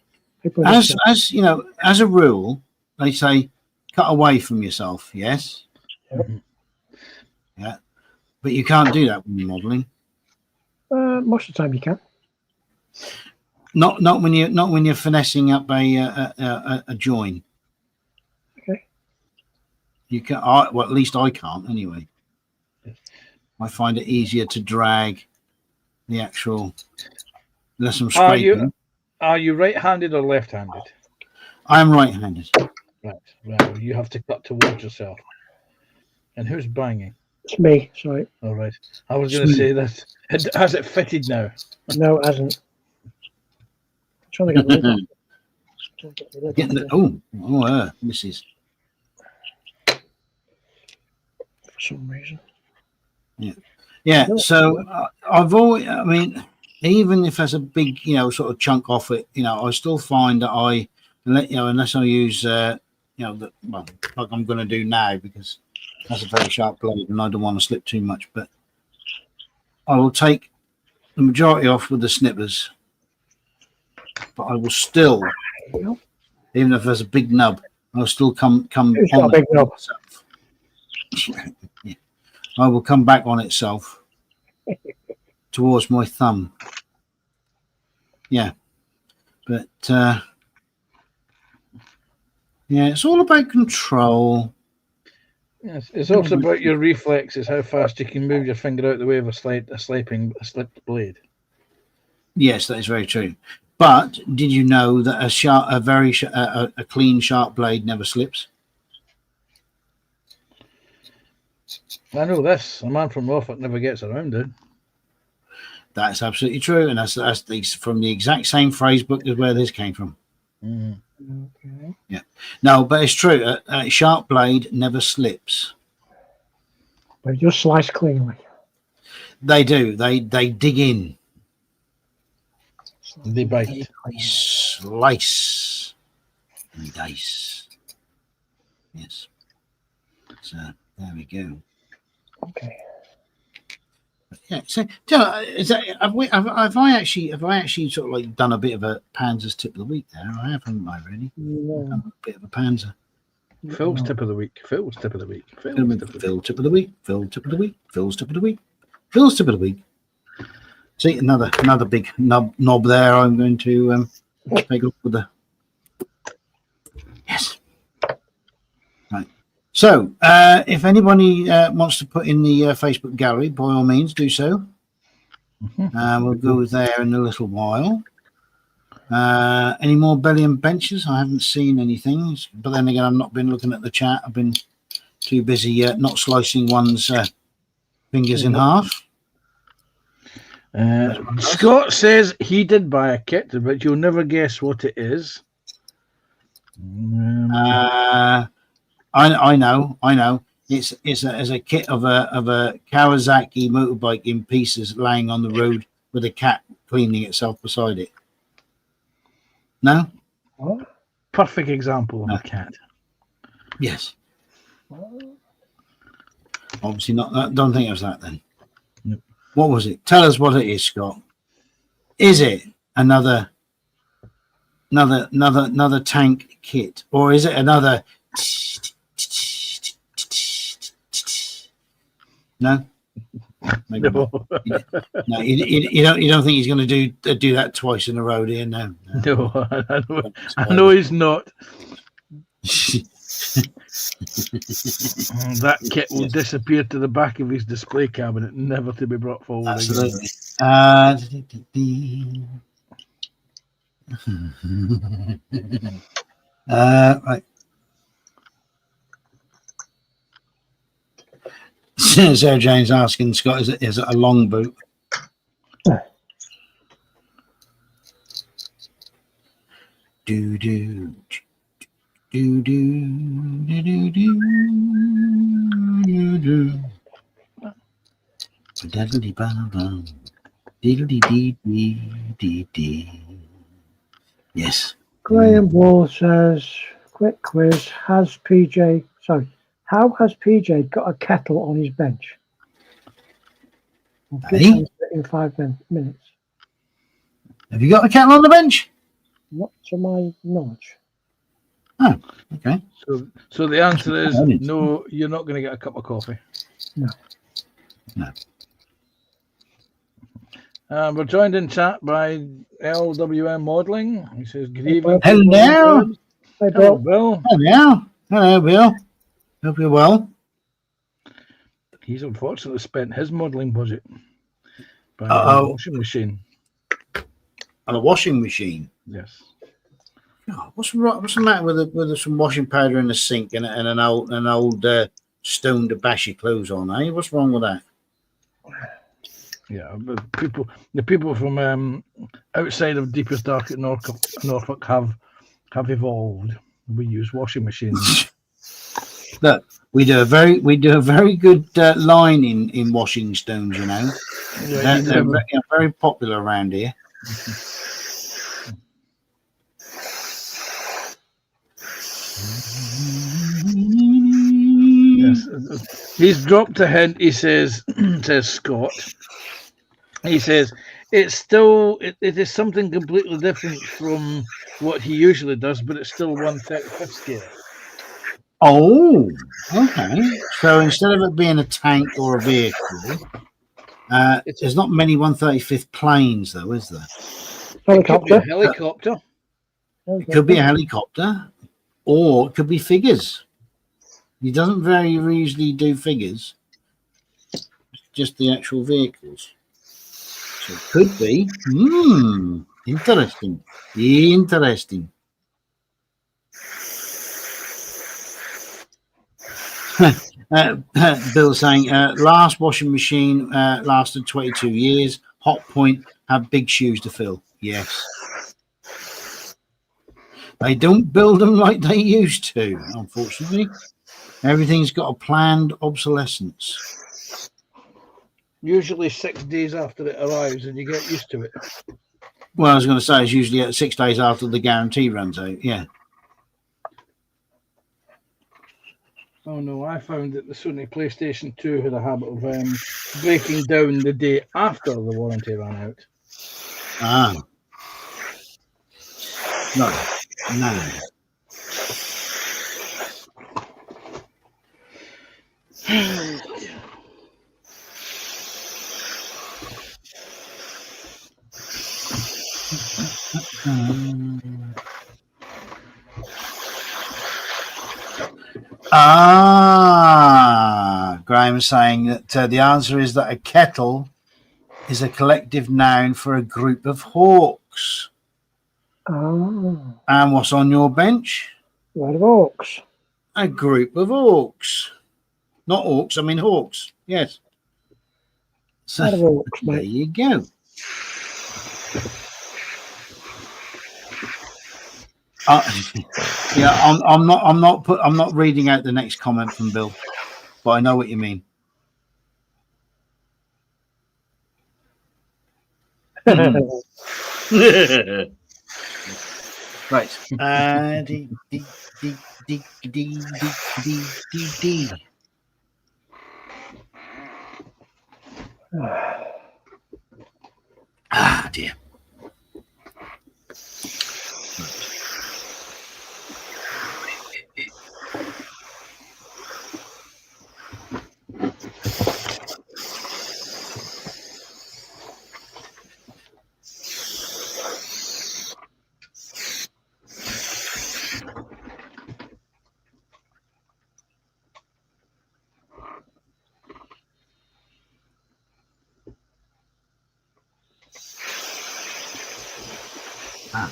as you know, as a rule, they say cut away from yourself. Yes. Yep. Yeah. But you can't do that when you're modelling. Most of the time you can. Not when you're finessing up a join. Okay. You can. Well, at least I can't anyway. I find it easier to drag the actual. Unless I'm scraping. Are you right-handed or left-handed? I'm right-handed. Right. Well, you have to cut towards yourself. And who's banging? It's me, sorry. All right. I was going to say that. Has it fitted now? No, it hasn't. I'm trying to get the lid. This is. For some reason. Yeah. So I've always. I mean, even if there's a big, sort of chunk off it, I still find that unless I use, like I'm going to do now because that's a very sharp blade and I don't want to slip too much, but I will take the majority off with the snippers. But I will still, even if there's a big nub, I'll still come Who's got a big nub? Yeah. I will come back on itself towards my thumb. Yeah. But it's all about control. Yes, it's also about your reflexes, how fast you can move your finger out the way of a slipped blade. Yes, that is very true. But did you know that a clean, sharp blade never slips? I know this. A man from Norfolk never gets around it. That's absolutely true, and that's from the exact same phrase book as where this came from. Mm. Okay. No, but it's true. A sharp blade never slips. But it just slice cleanly. They do. They dig in. They bite. They slice and dice. Yes. So there we go. Okay. Yeah. So, is that, have I actually sort of like done a bit of a Panzer's tip of the week there? I haven't I really? No. Done a bit of a Panzer. Phil's tip of the week. Phil's tip of the week. Phil's Phil tip of the week. tip of the week. Phil tip of the week. Phil's tip of the week. Phil's tip of the week. See, another big knob there. I'm going to take up with the yes. Right. So, if anybody wants to put in the Facebook gallery, by all means, do so. We'll go there in a little while. Any more belly and benches? I haven't seen anything, but then again, I've not been looking at the chat. I've been too busy not slicing one's fingers in half. Scott says he did buy a kit, but you'll never guess what it is. I know. It's a kit of a Kawasaki motorbike in pieces, laying on the road with a cat cleaning itself beside it. No. What? Perfect example of a cat. Yes. Obviously not. I don't think it was that then. Nope. What was it? Tell us what it is, Scott. Is it another tank kit, or is it another? No. Maybe No, not. No, you don't think he's going to do that twice in a row, do you? No. no, I know he's not. That kit will disappear to the back of his display cabinet, never to be brought forward Absolutely. Right. Sarah Jane's asking Scott, is it a long boot? Do do do do do do do. Diddly bum bum. Diddly dee dee dee dee. Yes. Graham Ball says, quick quiz, how has PJ got a kettle on his bench? Hey? In 5 minutes. Have you got a kettle on the bench? Not to my knowledge. Oh, okay. So the answer is I didn't. no, you're not going to get a cup of coffee. No. We're joined in chat by LWM Modelling. He says, good evening. Hello. Hey, Hello, Bill. Bill. Hello, Bill. Hope you're well. He's unfortunately spent his modelling budget buying Uh-oh. a washing machine. And a washing machine. Yes. Oh, what's the matter with some washing powder in the sink and an old stone to bash your clothes on? Eh? What's wrong with that? Yeah, but the people from outside of deepest dark at Norfolk have evolved. We use washing machines. Look, we do a very good line in washing stones. You know, Yeah, they're very popular around here. Yes, he's dropped a hint. He says, says Scott. He says it is something completely different from what he usually does, but it's still 1/35 scale. Oh, okay. So instead of it being a tank or a vehicle, there's not many 1/35 planes, though, is there? It could be a Helicopter. helicopter. It could be a helicopter, or it could be figures. He doesn't very usually do figures, just the actual vehicles. So it could be. Interesting. Interesting. Bill saying, last washing machine lasted 22 years. Hot Point have big shoes to fill. Yes. They don't build them like they used to, unfortunately. Everything's got a planned obsolescence. Usually 6 days after it arrives, and you get used to it. Well, I was going to say it's usually 6 days after the guarantee runs out. Yeah. Oh no, I found that the Sony PlayStation 2 had a habit of breaking down the day after the warranty ran out. Ah. Right. No. Graham is saying that the answer is that a kettle is a collective noun for a group of hawks. Oh, And what's on your bench? lot of orcs. A group of orcs. Not orcs, I mean hawks. Yes. So Lot of orcs, there mate. you go. Yeah, I'm not reading out the next comment from Bill, but I know what you mean. Right. Ah, dear. Ah.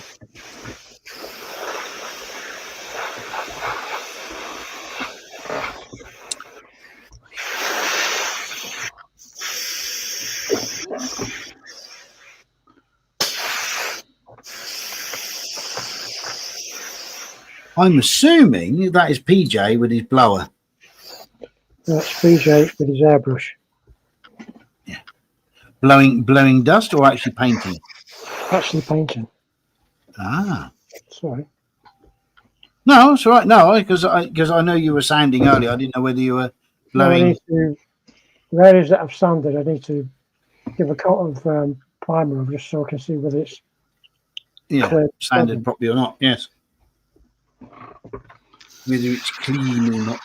I'm assuming that is PJ with his blower. That's PJ with his airbrush. Yeah. Blowing dust or actually painting? Actually painting. Ah. Sorry. No, it's all right. No, because I know you were sanding earlier. I didn't know whether you were blowing. No, I need to, the areas that I've sanded, I need to give a coat of primer over just so I can see whether it's clear. Sanded properly or not. Yes. Whether it's clean or not.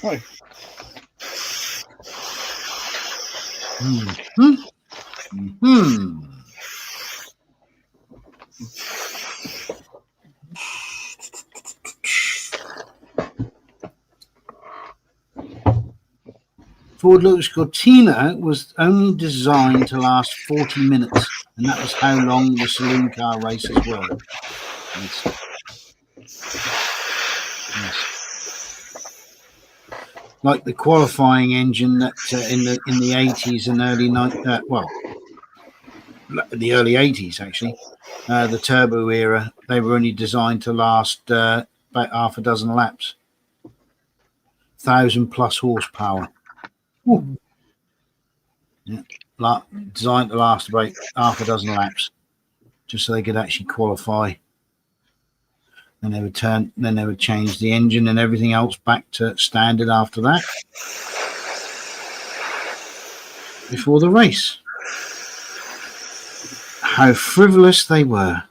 Right. Ford Lucas Cortina was only designed to last 40 minutes, and that was how long the saloon car races were. Yes. Like the qualifying engine that in the 80s and early the early 80s actually, the turbo era, they were only designed to last about half a dozen laps. 1,000+ horsepower. Ooh. Yeah, designed to last about half a dozen laps, just so they could actually qualify. And they would change the engine and everything else back to standard after that, before the race. How frivolous they were.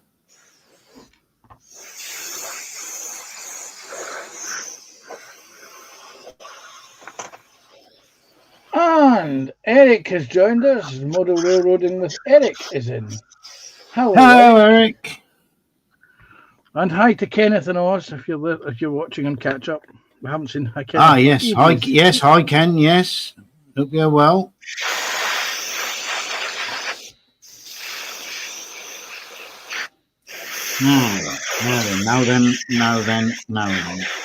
And Eric has joined us. Model Railroading with Eric is in. Hello, Eric. And hi to Kenneth and Oz if you're watching on catch up. We haven't seen hi Kenneth. Ah, yes. Hi Ken, yes. Hope you're well. Now then.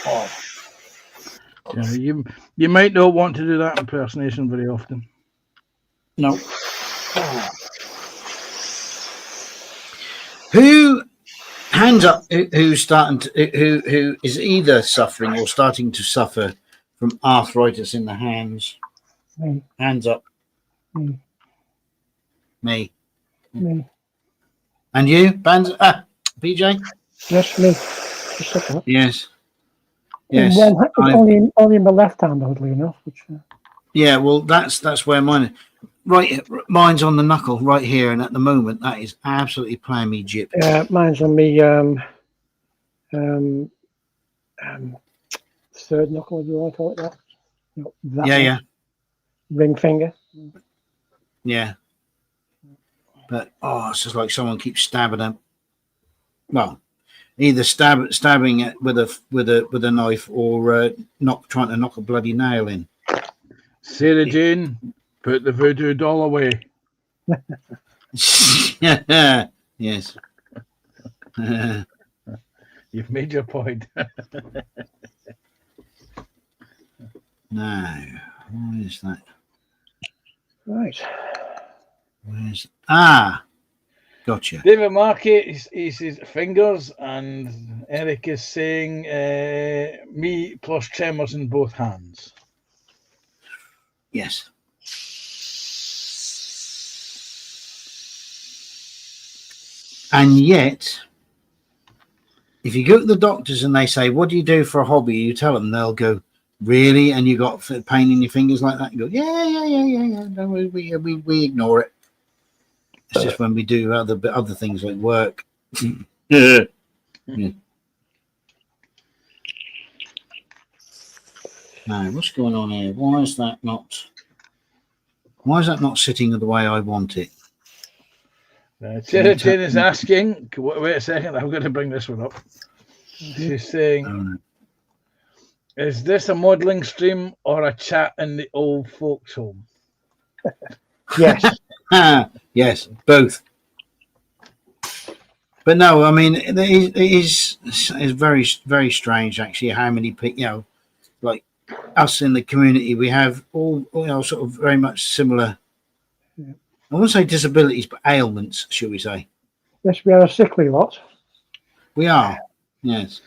Oh, Yeah, you might not want to do that impersonation very often. no. Who hands up? Who's starting to? Who is either suffering or starting to suffer from arthritis in the hands? Me. Hands up. Me. Me. Me. And you, PJ? Yes, me. Just like that. Yes. In Yes. only in my left hand, oddly enough. Which, Yeah. Well, that's where mine. Right, mine's on the knuckle right here, and at the moment that is absolutely playing me jip. mine's on me third knuckle, if you want to call it that. No, that one. Yeah. Ring finger. Yeah. But it's just like someone keeps stabbing them. Well, either stabbing it with a knife or trying to knock a bloody nail in. Sarah Jane, put the voodoo doll away. Yes. You've made your point. No. What is that? Right. Where's gotcha. David Markey, he says fingers, and Eric is saying me plus tremors in both hands. Yes. And yet, if you go to the doctors and they say, "What do you do for a hobby?" You tell them, they'll go, "Really?" And you got pain in your fingers like that. You go, "Yeah." No, we ignore it. It's just when we do other things like work. Yeah. Now, what's going on here? Why is that not sitting the way I want it? Sarah Jane is asking, wait a second, I'm going to bring this one up. She's saying, is this a modelling stream or a chat in the old folks' home? Yes. Yes, both. But no, I mean, it is very, very strange, actually, how many people, like us in the community, we have all sort of very much similar, I won't say disabilities, but ailments, shall we say. Yes, we are a sickly lot. We are, yes.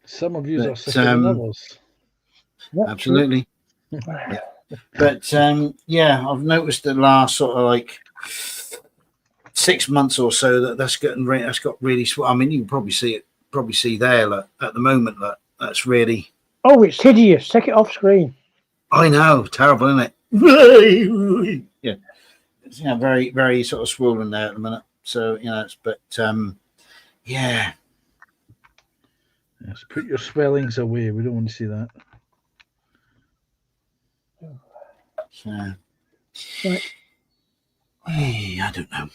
Some of you are sicker than others. Absolutely. Yeah. But I've noticed the last sort of like 6 months or so that's got really. I mean, you can probably see there at the moment that's really. Oh, it's hideous. Take it off screen. I know, terrible, isn't it? Yeah, it's very, very sort of swollen there at the minute. So yeah. Yes, put your swellings away. We don't want to see that. So, right. I don't know.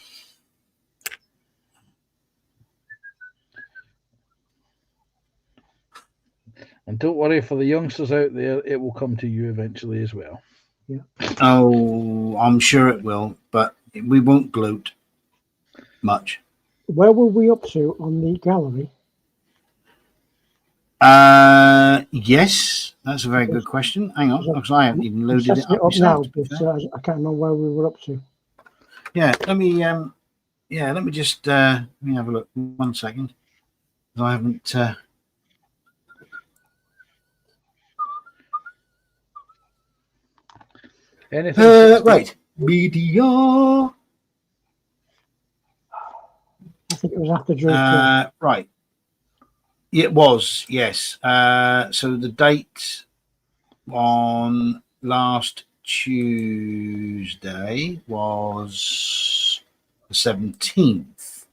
And don't worry, for the youngsters out there, it will come to you eventually as well. Yeah. Oh, I'm sure it will, but we won't gloat much. Where were we up to on the gallery? Yes, that's a very good question. Hang on, because I haven't even loaded it up myself, now, but I can't remember where we were up to. Yeah, let me just let me have a look. 1 second. I haven't. Anything? Right, media. I think it was after Drew. Right. It was, yes. So the date on last Tuesday was the 17th.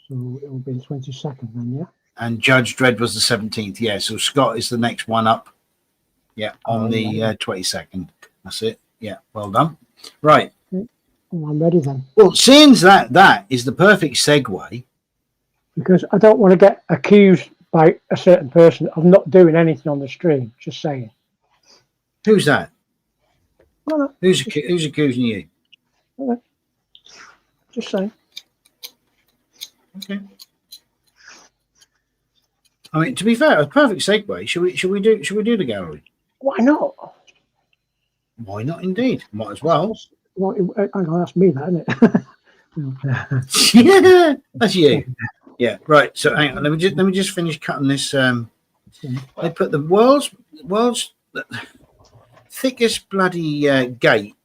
So it will be the 22nd then, yeah? And Judge Dredd was the 17th, yeah. So Scott is the next one up. Yeah, on the 22nd. That's it. Yeah, well done. Right. Well, I'm ready then. Well, since that is the perfect segue. Because I don't want to get accused by a certain person of not doing anything on the stream. Just saying. Who's that? No. Who's accusing you? Okay. Just saying. Okay. I mean, to be fair, a perfect segue. Should we do the gallery? Why not? Why not? Indeed, might as well. Well, hang on, that's me, that, isn't it? Yeah, that's you. Yeah, right. So hang on, let me just finish cutting this. They put the world's thickest bloody gate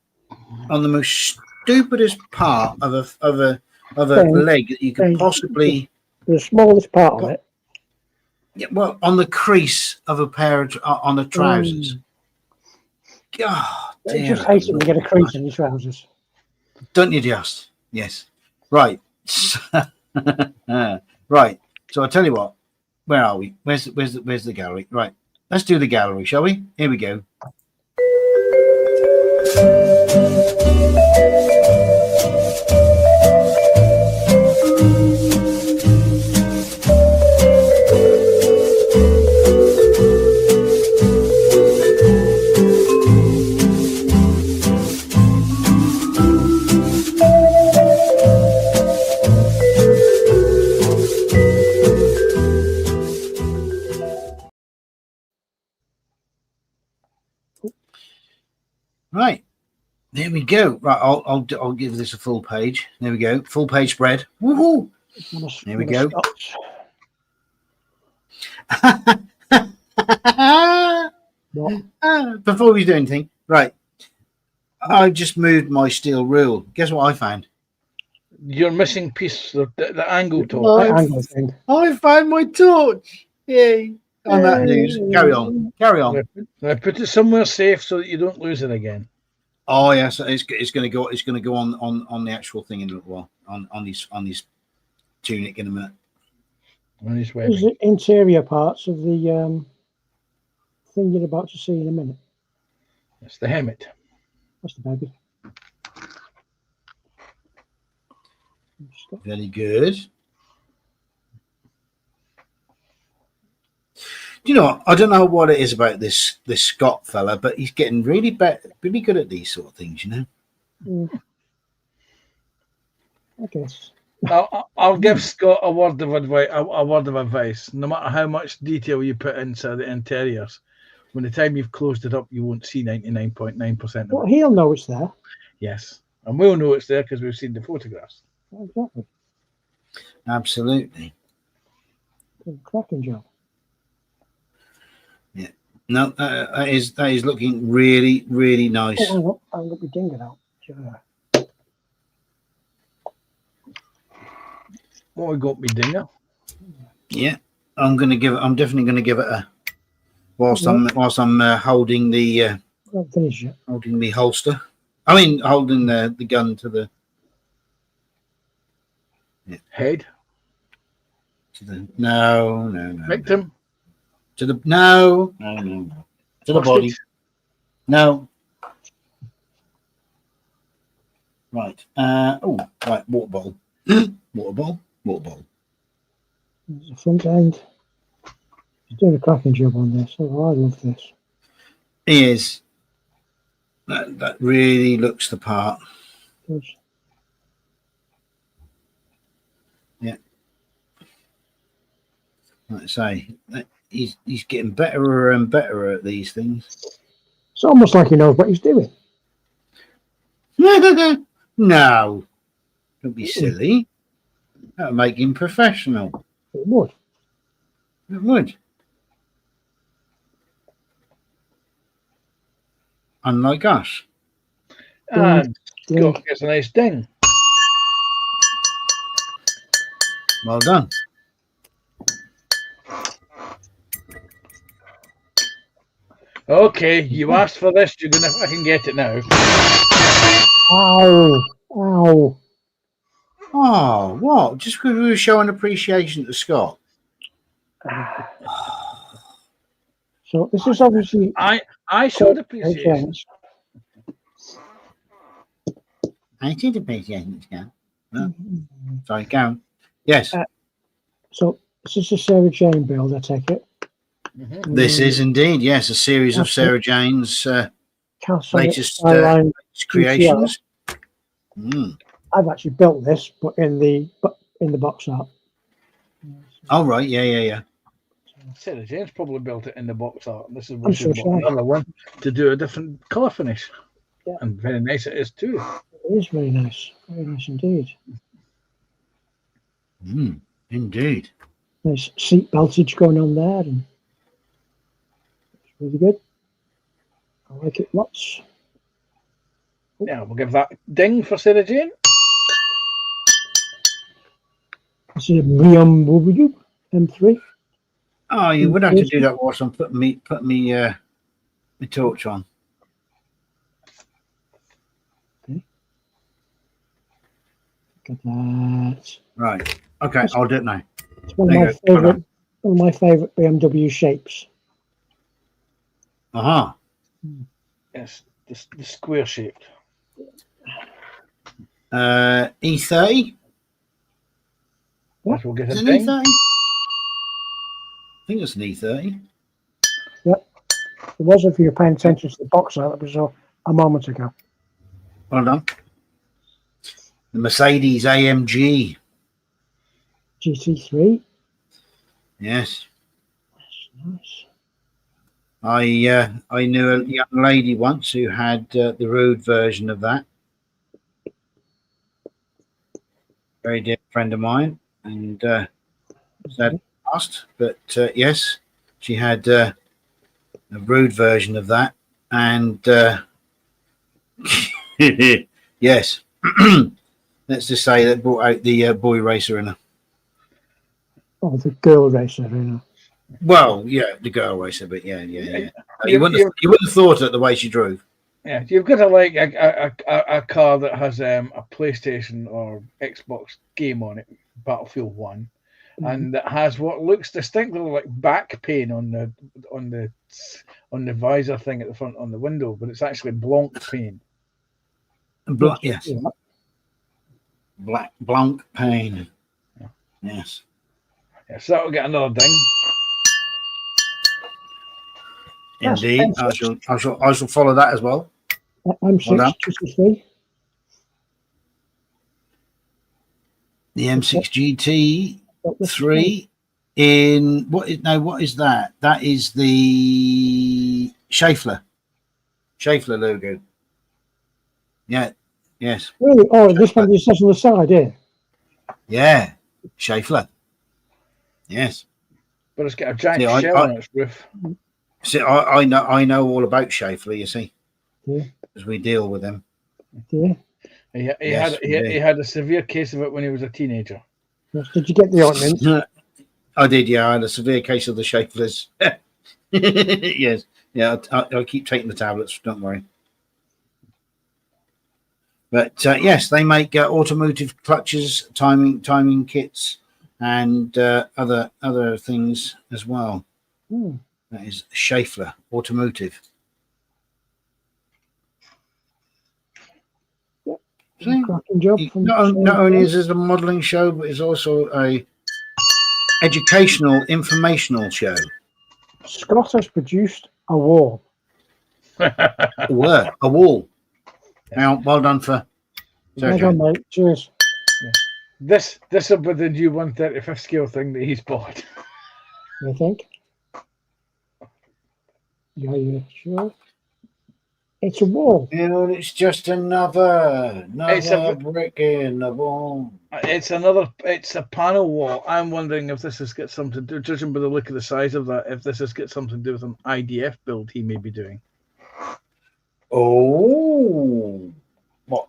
on the most stupidest part of a leg that you could possibly. The smallest part of it. Yeah, well, on the crease of a pair of on the trousers. God, I just hate it when you get a crease in your trousers. Don't you just? Yes. Right. Right. So I tell you what. Where are we? Where's the gallery? Right. Let's do the gallery, shall we? Here we go. Right, there we go. Right, I'll give this a full page. There we go, full page spread. Woohoo! There we go. Before we do anything, right? I just moved my steel rule. Guess what I found? Your missing piece, the angle torch. I found my torch. Yay! On that news, carry on. I put it somewhere safe so that you don't lose it again. Oh yes, it's going to go. It's going to go on the actual thing in a little while. On these tunic in a minute. On his way. Is it interior parts of the thing you're about to see in a minute? That's the helmet. That's the baby. Very good. You know what? I don't know what it is about this Scott fella, but he's getting really good at these sort of things, you know. I guess. I'll give Scott a word of advice. No matter how much detail you put into the interiors, when the time you've closed it up, you won't see 99.9% of it. Well, he'll know it's there. Yes, and we'll know it's there because we've seen the photographs. Exactly. Absolutely. Cracking job. Yeah. No, that is looking really, really nice. Oh, I'm going to be dinging out. Sure. What we got, me dinger? Yeah, I'm definitely going to give it a. Whilst I'm holding the holding the holster. I mean, holding the gun to the head. To the no. Victim. To the no. To the body. No. Right. Right. Water bottle. Water bottle. There's a front end. He's doing a cracking job on this. Oh, I love this. He is. That really looks the part. Yeah. Like I say, he's getting better and better at these things. It's almost like he knows what he's doing. No. Don't be silly. That would make him professional. It would. It would. Unlike us. And Scott gets a nice ding. Well done. Okay, you asked for this, you're gonna fucking get it now. Ow. Ow. Oh, what? Just because we were showing appreciation to Scott. So this is obviously I showed appreciation. I did appreciation, Scott. No. Sorry, go on. Yes. So this is a Sarah Jane build, I take it. This is indeed, yes, a series of Sarah Jane's latest creations. I've actually built this, but in the box art. Oh right, yeah. Sarah Jane's probably built it in the box art. And this is I'm what she's so bought sorry. another one to do a different colour finish. Yeah. And very nice it is too. It is very nice indeed. Indeed. Nice seat beltage going on there, and it's really good. I like it lots. Yeah, we'll give that ding for Sarah Jane. This is a Brion Bubidoo M3. Oh, you would have to do that whilst I'm putting me my torch on. Okay. Look at that. Right. Okay, I'll do it now. It's one There of you my go. favourite, one of my favourite BMW shapes. Aha. Yes, the square shaped. E30. We'll get Is a it an ding. E30? I think it's an E30. It was, if you're paying attention to the box art, it was a moment ago. Well done. The Mercedes AMG. GT3. Yes. That's nice. I knew a young lady once who had the road version of that. Very dear friend of mine, and sad past, but yes, she had a rude version of that, and yes, let's just say that brought out the boy racer in her. Oh, the girl racer, you know. Well, yeah, the girl racer, but yeah. You wouldn't have thought it the way she drove. Yeah, you've got to like a car that has a PlayStation or Xbox game on it, Battlefield 1, and that has what looks distinctly like back paint on the visor thing at the front on the window, but it's actually Blanc paint. Yes. Blanc paint. Yeah. Yes. Yeah, so that'll get another ding. Indeed, I shall follow that as well. I'm 6 The M6 GT3 in what is that? That is the Schaeffler logo. Yeah. Yes. Really? Oh, this one just says on the side here. Yeah. Schaeffler. Yes. But it's got a giant See, shell on its roof. See, I know all about Schaeffler, you see. Yeah. Because we deal with them. Yeah. He had a severe case of it when he was a teenager. Yes. Did you get the ointment? I did, yeah. I had a severe case of the Schaefflers. Yes. Yeah, I'll keep taking the tablets, don't worry. But yes, they make automotive clutches, timing kits, and other things as well. Hmm. That is Schaeffler Automotive. See? Cracking job. Not only is it a modelling show, but it's also a educational, informational show. Scott has produced a wall. A wall. Now, well done for. Well done, mate. Cheers. This will be the new 1/35th scale thing that he's bought. You think? Yeah, sure. It's a wall. You know, it's just another brick in the wall. It's a panel wall. I'm wondering if this has got something to do, judging by the look of the size of that, if this has got something to do with an IDF build he may be doing. Oh,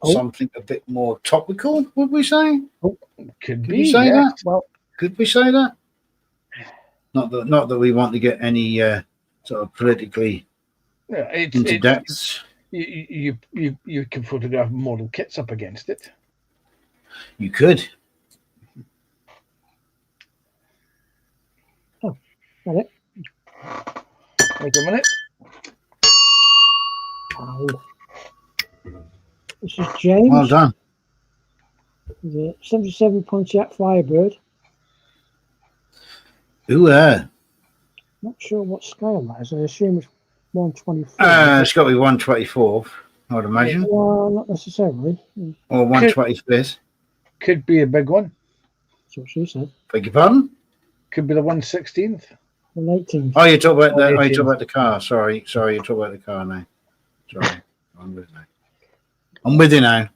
something a bit more topical, would we say? Could we say that? Well, could we say that? Not that we want to get any sort of politically into depths. You can photograph model kits up against it. You could. Oh, got it. Wait a minute. Ow. This is James. Well done. The 77 Pontiac Firebird. Ooh, Not sure what scale that is. I assume it's 124. it's got to be 124th, I would imagine. Well, not necessarily. Or 125th. Could be a big one. That's what she said. Beg your pardon? Could be the 1/16th. The 18th. Oh, you talk about the. Oh, Oh, you 18th. talk about the car. Sorry, you talk about the car now. Sorry, I'm with now. I'm with you now.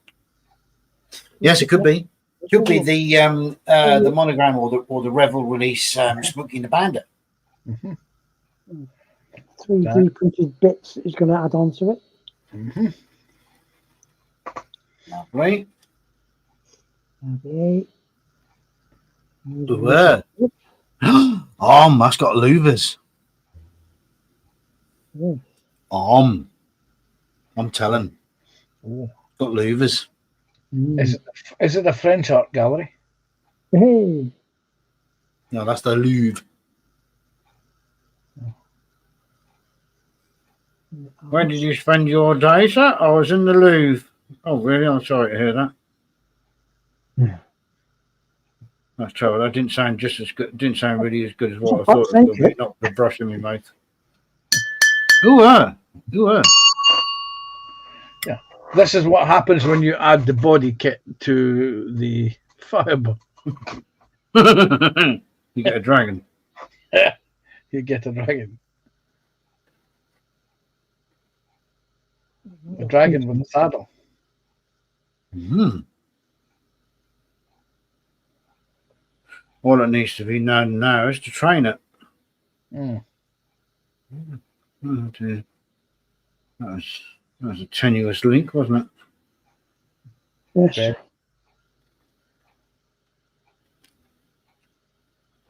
Yes, it could be. Could be the monogram or the Revel release, Smoking the Bandit. Mhm. 3D printed bits that he's going to add on to it. Mhm. Lovely. 98. That's got louvers. Yeah. I'm telling. Oh. Got louvers. Is it the French art gallery? Hey. No, that's the Louvre. Where did you spend your day, sir? I was in the Louvre. Oh, really? I'm sorry to hear that. Yeah. That's trouble. That didn't sound just as good. Didn't sound really as good as what I Oh, thought it thank would be. you. Not the brush in my mouth. Ooh. This is what happens when you add the body kit to the Fireball. You get a dragon. You get a dragon. A dragon with a saddle. All it needs to be known now is to train it. Mm. Oh, dear. That was a tenuous link, wasn't it? Yes. Very.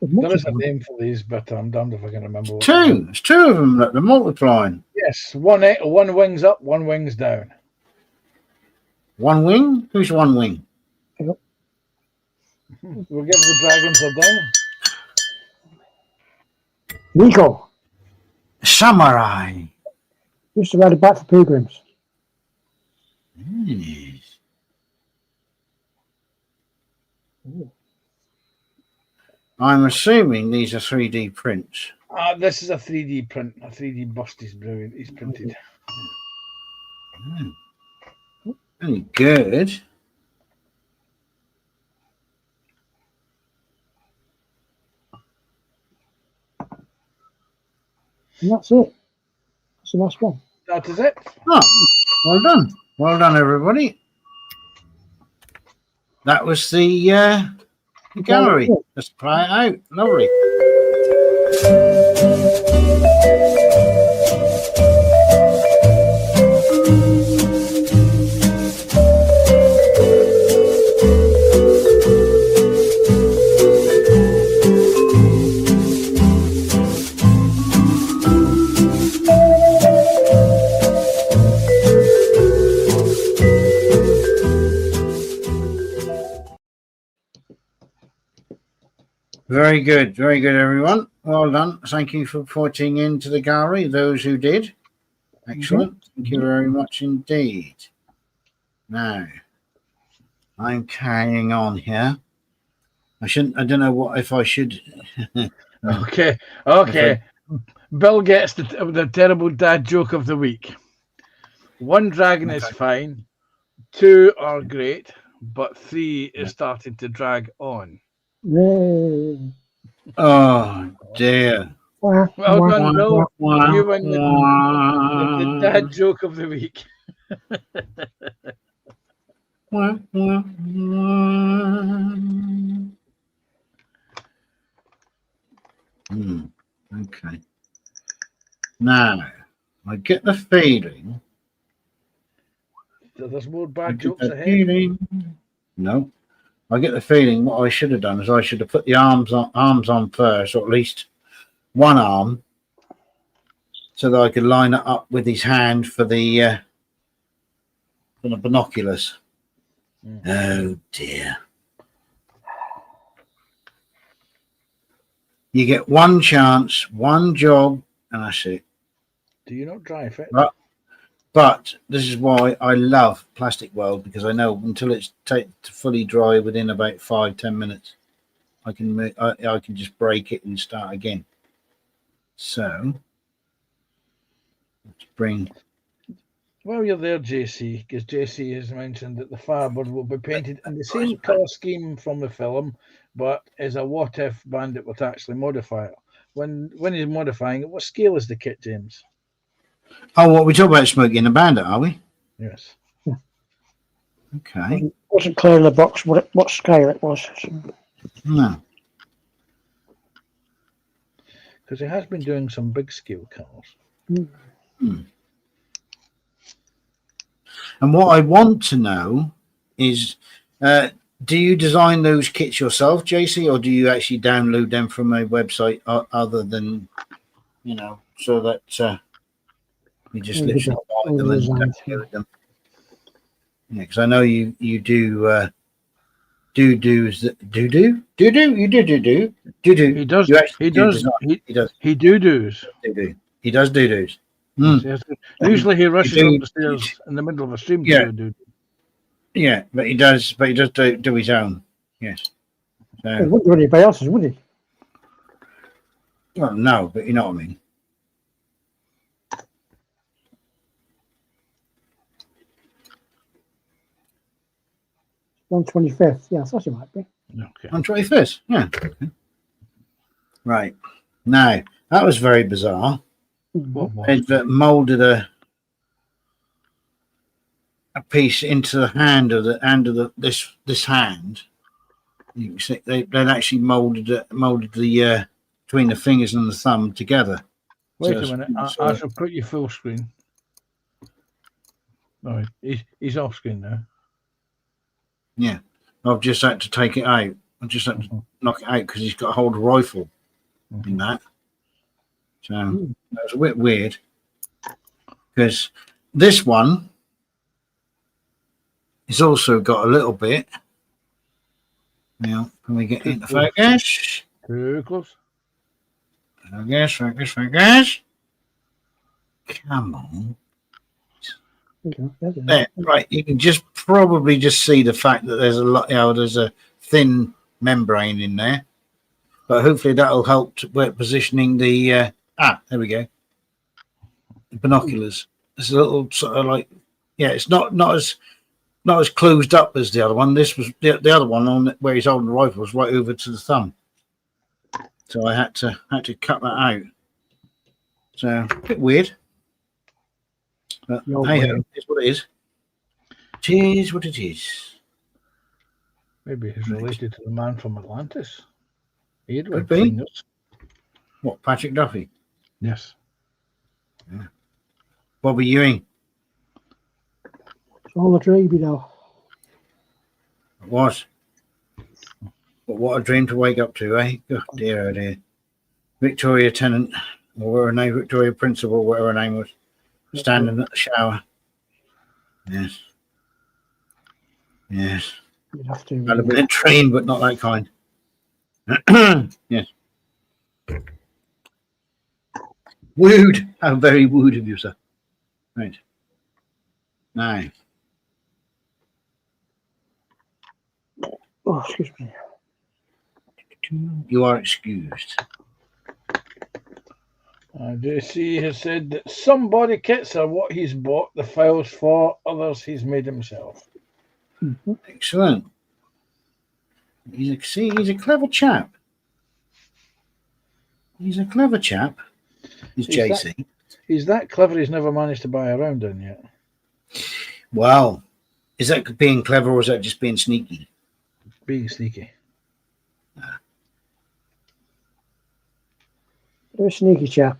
There's much There is a of them. name for these, but I'm damned if I can remember. What Two. It's two of them that they're multiplying. Yes, one wing's up, one wing's down. One wing? Who's one wing? We'll give the dragons a diamond. Nico Samurai. used to ride a bike for pilgrims. Yes. I'm assuming these are 3D prints. This is a 3D print. A 3D bust is brilliant. He's printed. Very good. And that's it. That's the last one. That is it. Oh, well done. Well done, everybody. That was the gallery. Let's try it out. Lovely. Very good, everyone. Well done. Thank you for putting into the gallery, those who did. Excellent. Thank you very much indeed. Now, I'm carrying on here. I don't know what if I should. Okay. Bill gets the terrible dad joke of the week. One dragon is fine. Two are great, but three is starting to drag on. Yay. Oh dear. Well done, Bill. You win the dad joke of the week. Okay. Now, I get the feeling. So there's more bad jokes ahead. No. I get the feeling what I should have done is I should have put the arms on first, or at least one arm, so that I could line it up with his hand for the binoculars. Oh dear. You get one chance, one job, and that's it. Do you not drive it? But this is why I love Plastic World, because I know until it's fully dry within about 5-10 minutes, I can just break it and start again. So let's bring. Well, you're there, JC, because JC has mentioned that the Firebird will be painted in the same colour scheme from the film, but is a what-if bandit would actually modify it. when he's modifying it, what scale is the kit, James? Oh, what we talk about Smokey and the Bandit, are we? Yes. Okay. Wasn't clear in the box what scale it was. So, No. Because he has been doing some big scale cars. And what I want to know is, do you design those kits yourself, JC, or do you actually download them from a website other than, so that you just Yeah, literally buy them and design. download them? Yeah, because I know you do do. You do. He does. You actually He do does. design. He does He do-dos. do. He does do-dos. Yes. Usually he rushes do- up the stairs in the middle of a stream Yeah. to do a do. Yeah, but he does. But he does do his own. Yes. He So, wouldn't do anybody else's, would he? well, no, but you know what I mean. On 25th. Yeah, I thought it might be. Okay. On 21st. Yeah. Okay. Right. Now, that was very bizarre. What was? They've molded a piece into the hand of this hand. You can see they'd actually molded the between the fingers and the thumb together. Wait So a minute. it's, I shall put you full screen. No, he's off screen now. Yeah, I've just had to take it out. I just had to knock it out because he's got a hold rifle in that. So that was a bit weird because this one has also got a little bit. Now, can we get into focus? Too close. Focus. Come on. There, right, you can probably just see the fact that there's a lot, there's a thin membrane in there, but hopefully that'll help with positioning the there we go, the binoculars. It's a little sort of like, yeah, it's not as closed up as the other one. This was the other one on where he's holding the rifle was right over to the thumb, so I had to cut that out. So a bit weird. But hey, it's what it is. It is what it is. Maybe he's related to the man from Atlantis. He had Could web be. fingers. What, Patrick Duffy? Yes. Yeah. Bobby Ewing. It's all a dream, you know. It was. But what a dream to wake up to, eh? Oh dear, oh dear. Victoria Tennant, or whatever her name, Victoria Principal, whatever her name was, standing at the shower. Yes. Yes. You'd have to. I'd have been a train, but not that kind. Yes. Wooed. How very wooed of you, sir. Right. Now. Oh, excuse me. You are excused. JC has said that some body kits are what he's bought the files for, others he's made himself. Excellent. He's a clever chap. He's a clever chap. He's JC. He's that clever he's never managed to buy a round in yet. Well, is that being clever or is that just being sneaky? Being sneaky. You're a sneaky chap.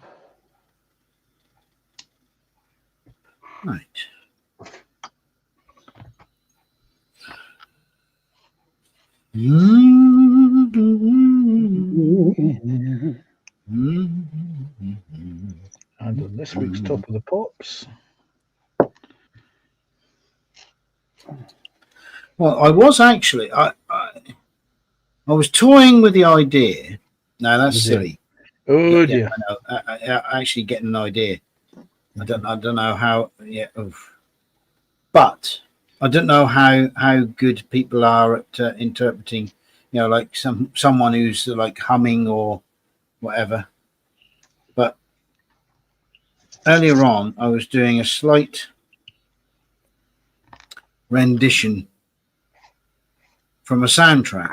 Right. And on this week's Top of the Pops. Well, I was actually I was toying with the idea. No, that's silly. Oh Yeah, dear. I know. I actually getting an idea. I don't know how. Yeah, but I don't know how good people are at interpreting. You know, like someone who's like humming or whatever. But earlier on, I was doing a slight rendition from a soundtrack.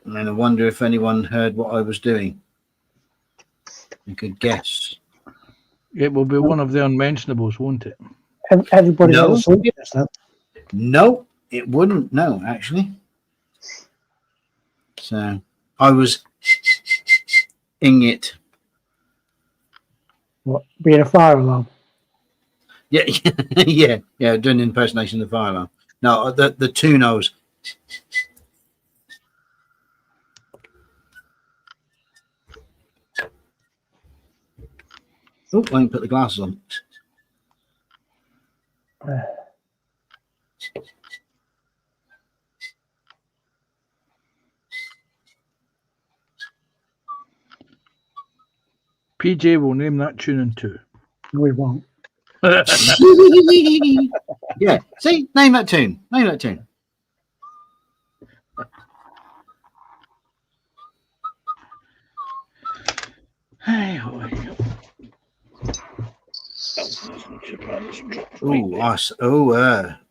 And I wonder if anyone heard what I was doing. You could guess. It will be one of the unmentionables, won't it? Everybody No. else asleep just then. No, it wouldn't. No, actually. So I was ing it. What, being a fire alarm? Yeah, yeah. Doing an impersonation of the fire alarm. No, the tune I was. Oh, I didn't put the glasses on. PJ will name that tune in two. No, we won't. Yeah, see, name that tune. Name that tune. Hey,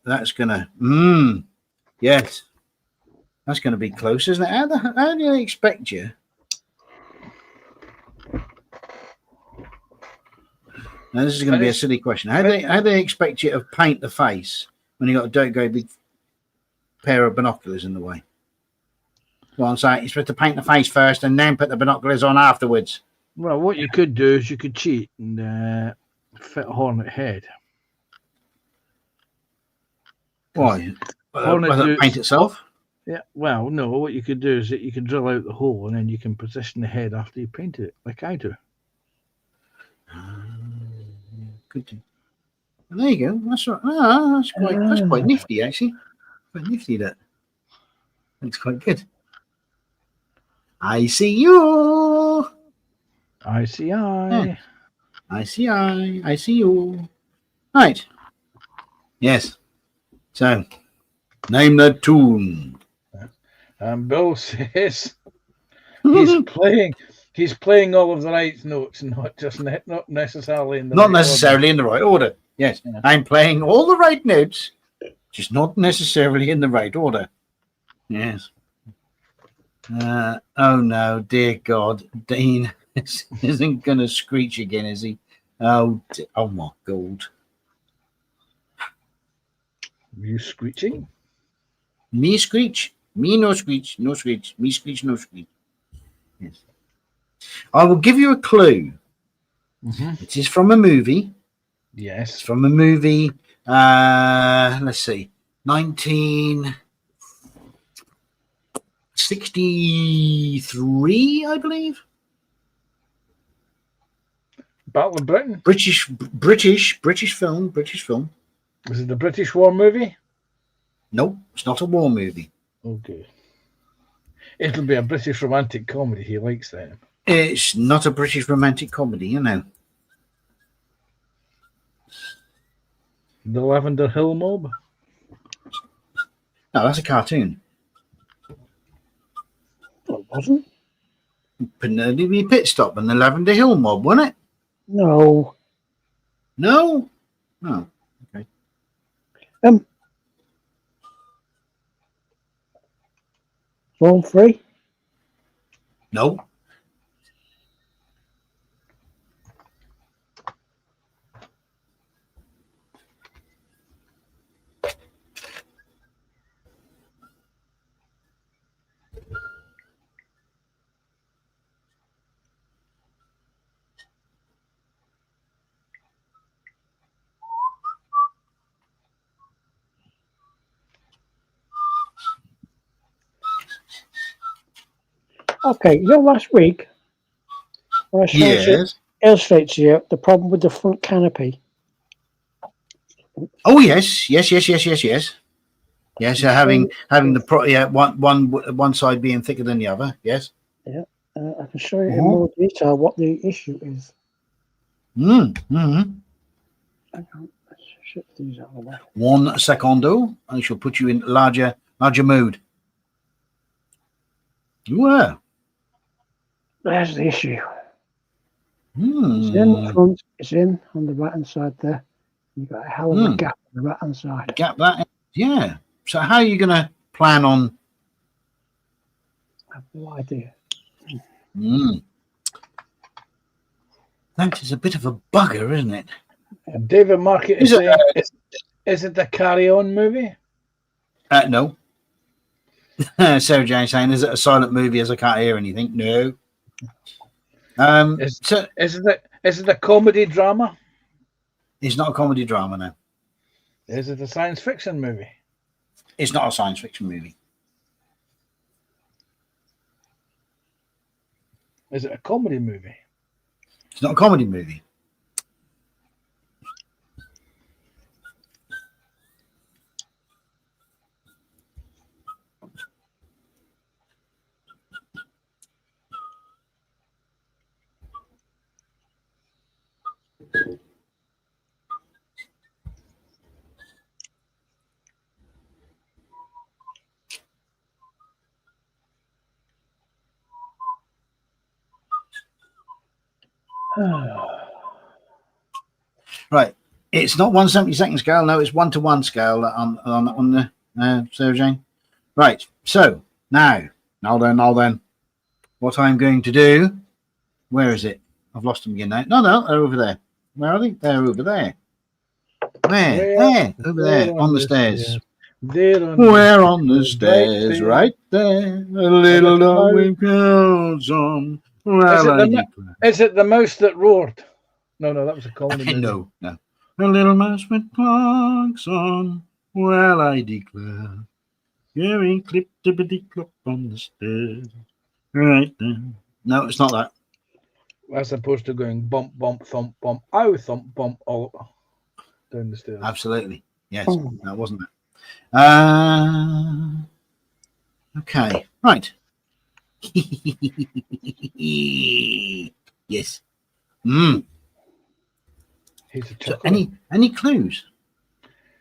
that's gonna. Yes, that's gonna be close, isn't it? How do they expect you? Now, this is going to be a silly question. How do they expect you to paint the face when you got a great big pair of binoculars in the way? Well, I'm saying you're supposed to paint the face first and then put the binoculars on afterwards. Well, what you could do is you could cheat and fit a Hornet head. Why? Hornet Will it paint itself? Yeah, well, no. What you could do is that you can drill out the hole and then you can position the head after you paint it, like I do. Good. Well, there you go. That's right. That's quite nifty, actually. Quite nifty, that. Looks quite good. I see you. I see I. Yeah. I see you. Right. Yes. So, name the tune. And Bill says he's playing all of the right notes, not necessarily in the not necessarily in the right order. Yes, yeah. I'm playing all the right notes, just not necessarily in the right order. Yes. Oh no, dear God, Dean isn't going to screech again, is he? Oh my God. Are you screeching? Me screech. Me no screech. No screech. Me screech. No screech. Yes. I will give you a clue. Mm-hmm. It is from a movie. Yes. It's from a movie. Let's see. 1963, I believe. Battle of Britain. British film. Was it the British War movie? No, it's not a war movie. Okay. It'll be a British romantic comedy. He likes that. It's not a British romantic comedy, you know. The Lavender Hill Mob? No, that's a cartoon. It wasn't. Penelope Pit Stop and the Lavender Hill Mob, wasn't it? No. No? Oh, okay. Zone 3? No. Okay, last week when I illustrate to you the problem with the front canopy. Oh yes. Yes, having the one side being thicker than the other. Yes. Yeah, I can show you in more detail what the issue is. Mm-hmm. Hang on, let's shift these out of the way. 1 secondo. I shall put you in larger mood. Where? There's the issue. It's in the front. It's in on the right hand side there. You've got a hell of a gap on the right hand side. Gap that? Yeah. So how are you going to plan on have no idea. That is a bit of a bugger, isn't it? David Market is Is it, saying, is it the Carry On movie? No. Sarah Jane saying, is it a silent movie as I can't hear anything? No. Is it a comedy drama? It's not a comedy drama, no. Is it a science fiction movie? It's not a science fiction movie. Is it a comedy movie? It's not a comedy movie. Right. It's not 1/72 scale. No, it's 1-to-1 scale on the Sarah Jane. Right. So now then, what I'm going to do? Where is it? I've lost them again now. No, they're over there. Where are they? They're over there. Where? There, over there, on the stairs. Where on the stairs? Right there. A little dog with curls on. Is it the mouse that roared? No, that was a comedy movie. No. A little mouse with clogs on. Well, I declare. Going clip tippity clop on the stairs. Right then. No, it's not that. As opposed to going bump, bump, thump, bump, ow, thump, bump, all down the stairs. Absolutely. Yes, that wasn't it. Okay, right. Yes. So any clues?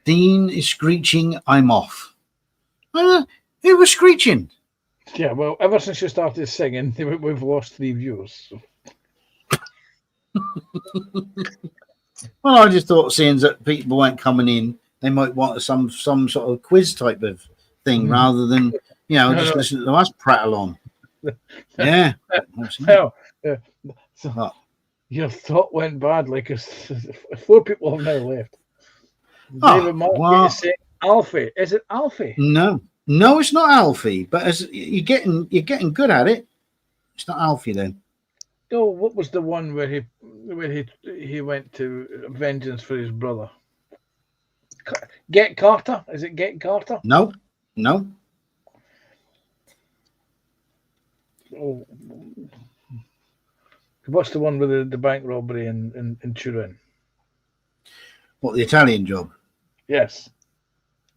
Dean is screeching, I'm off. Who was screeching? Yeah, well, ever since you started singing, we've lost 3 viewers. So. Well, I just thought, seeing that people weren't coming in, they might want some sort of quiz type of thing rather than, listen to us prattle on. Yeah. No, so your thought went badly because 4 people have now left. David Mark is saying Alfie. Is it Alfie? No, it's not Alfie. But as you're getting good at it, it's not Alfie then. Oh, what was the one where he went to vengeance for his brother? Get Carter? Is it Get Carter? No. Oh, what's the one with the bank robbery in Turin? What, the Italian Job? Yes.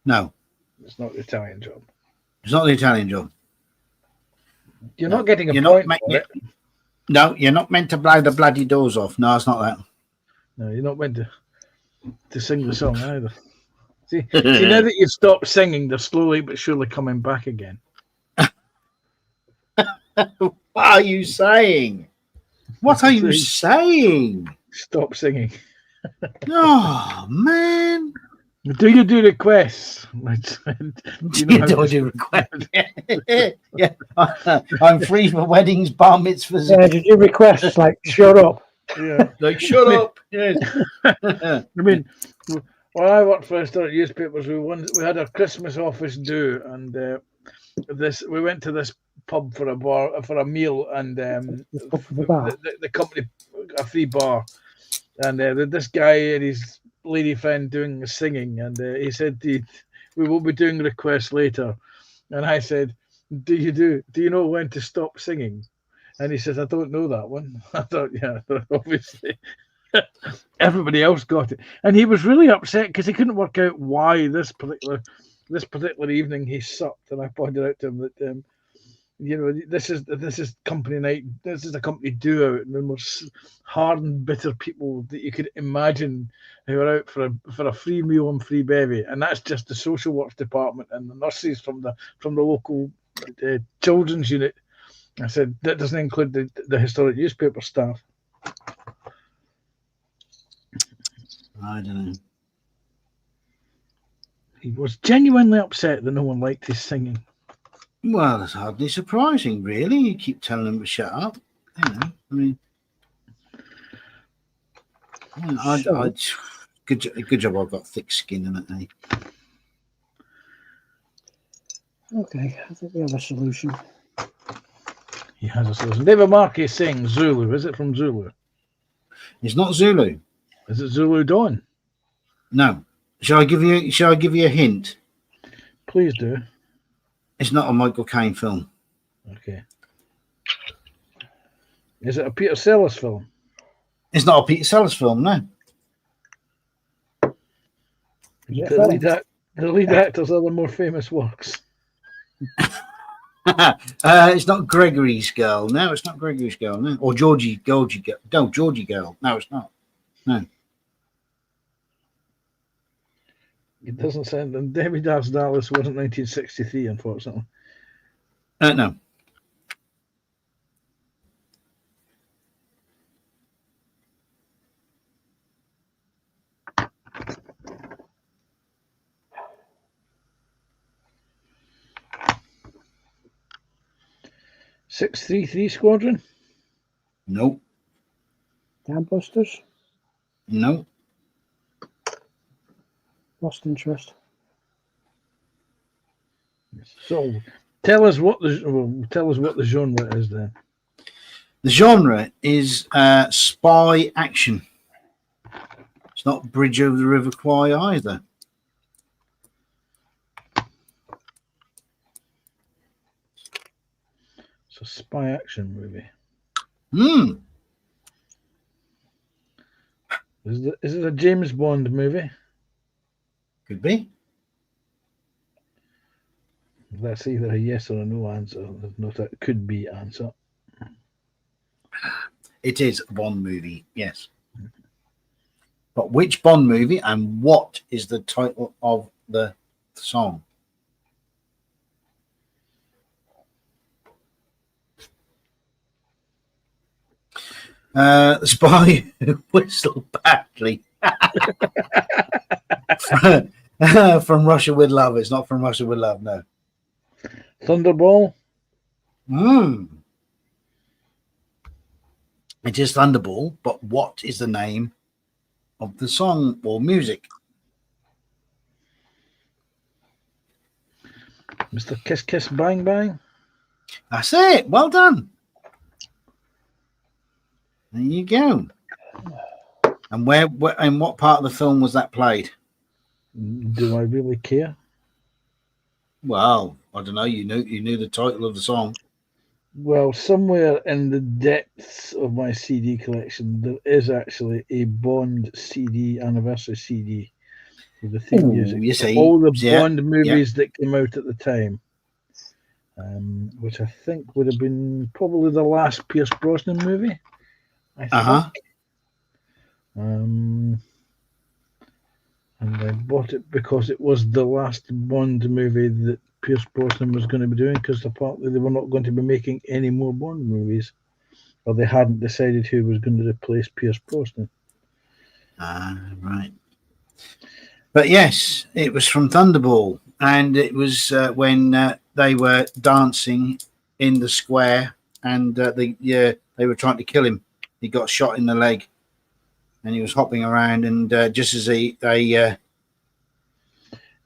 No, it's not the Italian Job. It's not the Italian Job. You're not getting a point for it. No, you're not meant to blow the bloody doors off. No, it's not that. No, you're not meant to sing the song either. See, now that you've stopped singing, they're slowly but surely coming back again. What are you saying? What are you saying? Stop singing. Oh, man. Do you do requests? Do requests? Yeah. I'm free for weddings, bar mitzvahs. Yeah, did you request, like, shut up? Yeah. Like, shut up. Yes. I mean, when I worked for Historic Newspapers, we had a Christmas office do, and we went to this pub for a meal, and the company a free bar, and this guy and his lady friend doing the singing, and he said we will be doing requests later, and I said, do you know when to stop singing? And he says, I don't know that one. I thought, yeah, obviously. Everybody else got it, and he was really upset because he couldn't work out why this particular evening he sucked. And I pointed out to him that this is company night. This is a company do out, and the most hardened, bitter people that you could imagine who are out for a free meal and free bevy, and that's just the social works department and the nurses from the local children's unit. I said that doesn't include the Historic Newspaper staff. I don't know. He was genuinely upset that no one liked his singing. Well, that's hardly surprising, really. You keep telling them to shut up. You know, I mean, So- good job. I've got thick skin in it. Eh? Okay, I think we have a solution. He has a solution. David Markey is saying Zulu. Is it from Zulu? It's not Zulu. Is it Zulu Dawn? No. Shall I give you a hint? Please do. It's not a Michael Caine film. Okay. Is it a Peter Sellers film? It's not a Peter Sellers film. No. Yeah, The lead actor's other more famous works. It's not Gregory's Girl. No, it's not Gregory's Girl. No, or Georgie Girl. No, Georgie Girl. No, it's not. No. It doesn't sound. And Debbie Does Dallas wasn't 1963, unfortunately. No. .633 Squadron. Nope. Dambusters, No. lost interest. So, tell us what the genre is then. The genre is spy action. It's not Bridge over the River Kwai either. It's a spy action movie. Hmm. Is it a James Bond movie? Could be. That's either a yes or a no answer. There's not a could be answer. It is a Bond movie, yes. But which Bond movie and what is the title of the song? The Spy Who Whistled Badly. From Russia with Love. It's not From Russia with Love, no. Thunderball. It is Thunderball, but what is the name of the song or music? Mr. Kiss Kiss Bang Bang. That's it. Well done. There you go. And where in what part of the film was that played? Do I really care? Well, I don't know. You knew the title of the song. Well, somewhere in the depths of my CD collection, there is actually a Bond CD, anniversary CD, with the theme Ooh, music. you for see, all the yeah, Bond movies that came out at the time, which I think would have been probably the last Pierce Brosnan movie. I think. And I bought it because it was the last Bond movie that Pierce Brosnan was going to be doing, because apparently they were not going to be making any more Bond movies, or they hadn't decided who was going to replace Pierce Brosnan. Right. But yes, it was from Thunderball, and it was when they were dancing in the square, and they were trying to kill him. He got shot in the leg, and he was hopping around, and just as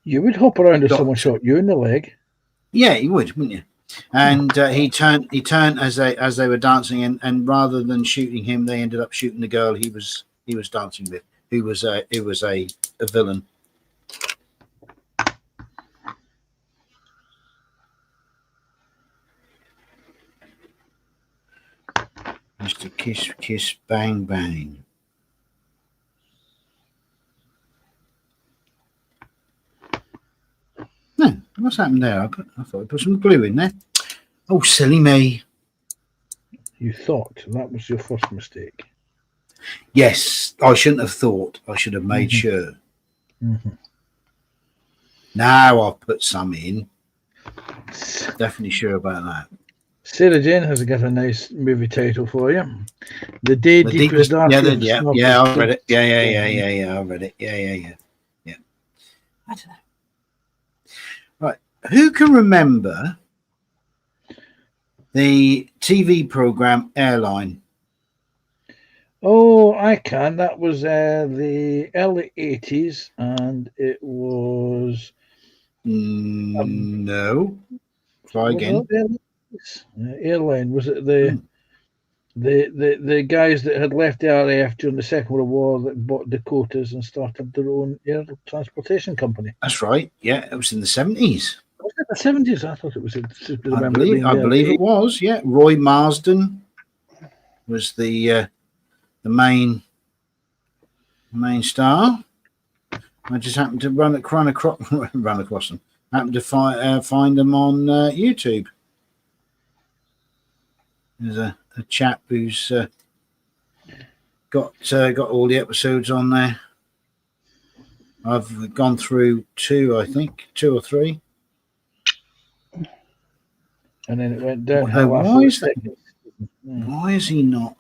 You would hop around if someone shot you in the leg. yeah, you would, wouldn't you? And he turned as they were dancing, and rather than shooting him, they ended up shooting the girl he was dancing with, who was a villain. Mr. Kiss Kiss Bang Bang. No, what's happened there? I thought I put some glue in there. Oh, silly me. You thought that was your first mistake. Yes, I shouldn't have thought. I should have made sure. Now I've put some in. Definitely sure about that. Sarah Jane has got a nice movie title for you. The Day Deepest Dark. Yeah, I read it. Yeah, I read it. Yeah. I don't know. Right. Who can remember The TV program Airline. Oh, I can. That was the early 80s, and it was. No. Try Was again. it the early 80s? Airline. Was it the guys that had left the RAF during the Second World War that bought Dakotas and started their own air transportation company? That's right. Yeah, it was in the 70s. Was it the 70s? I thought it was. I believe it was. Yeah, Roy Marsden was the main star. I just happened to run across them. Happened to find them on YouTube. There's a chap who's got all the episodes on there. I've gone through two or three. And then it went down. Why is he not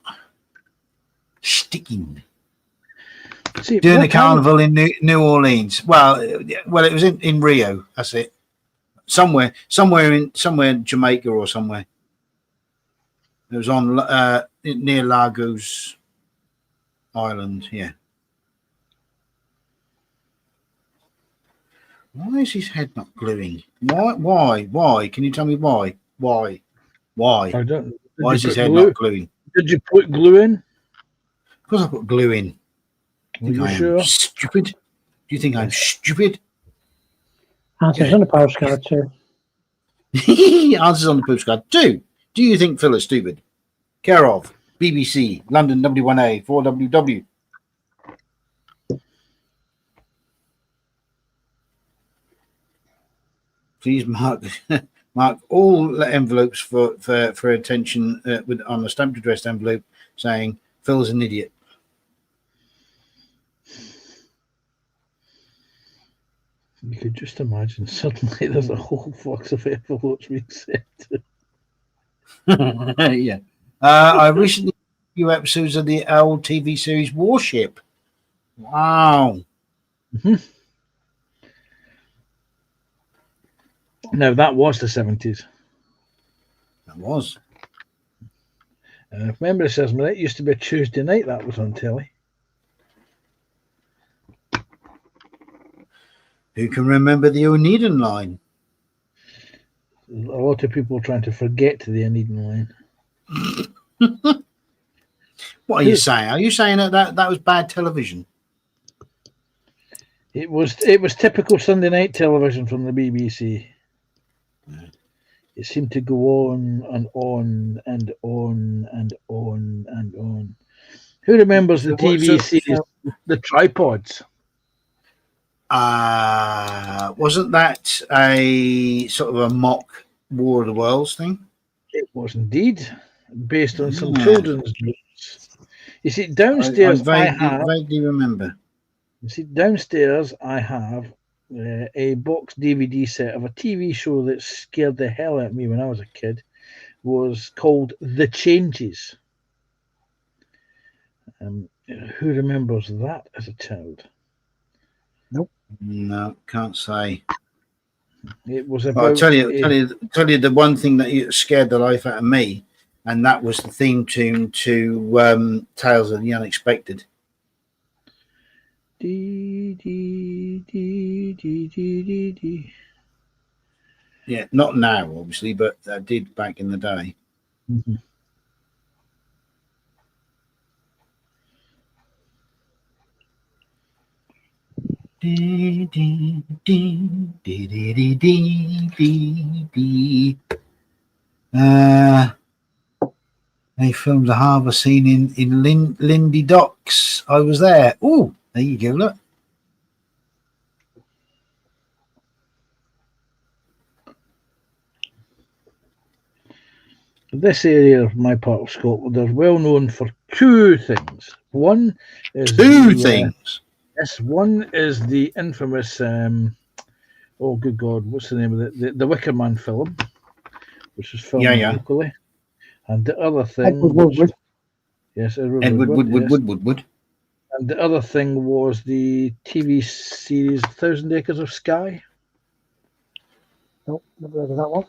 sticking? See, Doing the carnival in New Orleans. Well, it was in Rio. That's it. Somewhere in Jamaica or somewhere. It was on near Lagos Island. Yeah. Why is his head not gluing? Why? Can you tell me why? Why? I don't. Why is his head not gluing? Did you put glue in? Of course I put glue in. Are you sure? Stupid? Do you think I'm stupid? Answers on the postcard too. Answers on the postcard too. Do you think Phil is stupid? Care of BBC, London W1A, 4WW. Please mark all envelopes for attention on a stamped addressed envelope saying Phil's an idiot. You could just imagine suddenly there's a whole box of envelopes being sent. Yeah. I recently watched a few episodes of the old TV series Warship. Wow. Mm-hmm. No, that was the 70s. That was. If memory serves me, it used to be a Tuesday night that was on telly. Who can remember the Oneiden line? A lot of people trying to forget the Oneiden line. What are you saying? Are you saying that was bad television? It was typical Sunday night television from the BBC. Yeah. It seemed to go on and on and on and on and on. Who remembers the TV series, The Tripods? Wasn't that a sort of a mock War of the Worlds thing? It was indeed, based on some children's dreams. You see, downstairs I vaguely remember. You see, downstairs I have a box DVD set of a TV show that scared the hell out of me when I was a kid. Was called The Changes. Who remembers that as a child? Nope. No, can't say. It was about. I'll tell you the one thing that scared the life out of me, and that was the theme tune to Tales of the Unexpected. Dee, dee, dee, dee, dee, dee, dee. Yeah, not now, obviously, but I did back in the day. Mm-hmm. Dee, dee, dee, dee, dee, dee, dee, dee, dee. They filmed a harbour scene in Lindy Docks. I was there. Oh, there you go. Look. This area of my part of Scotland is well known for two things. One is things. Yes, one is the infamous. Oh, good God! What's the name of it? The Wicker Man film, which was filmed locally. And the other thing, Edward Woodward. Yes, Edward Woodward. And the other thing was the TV series 1,000 Acres of Sky. Nope, never heard of that one.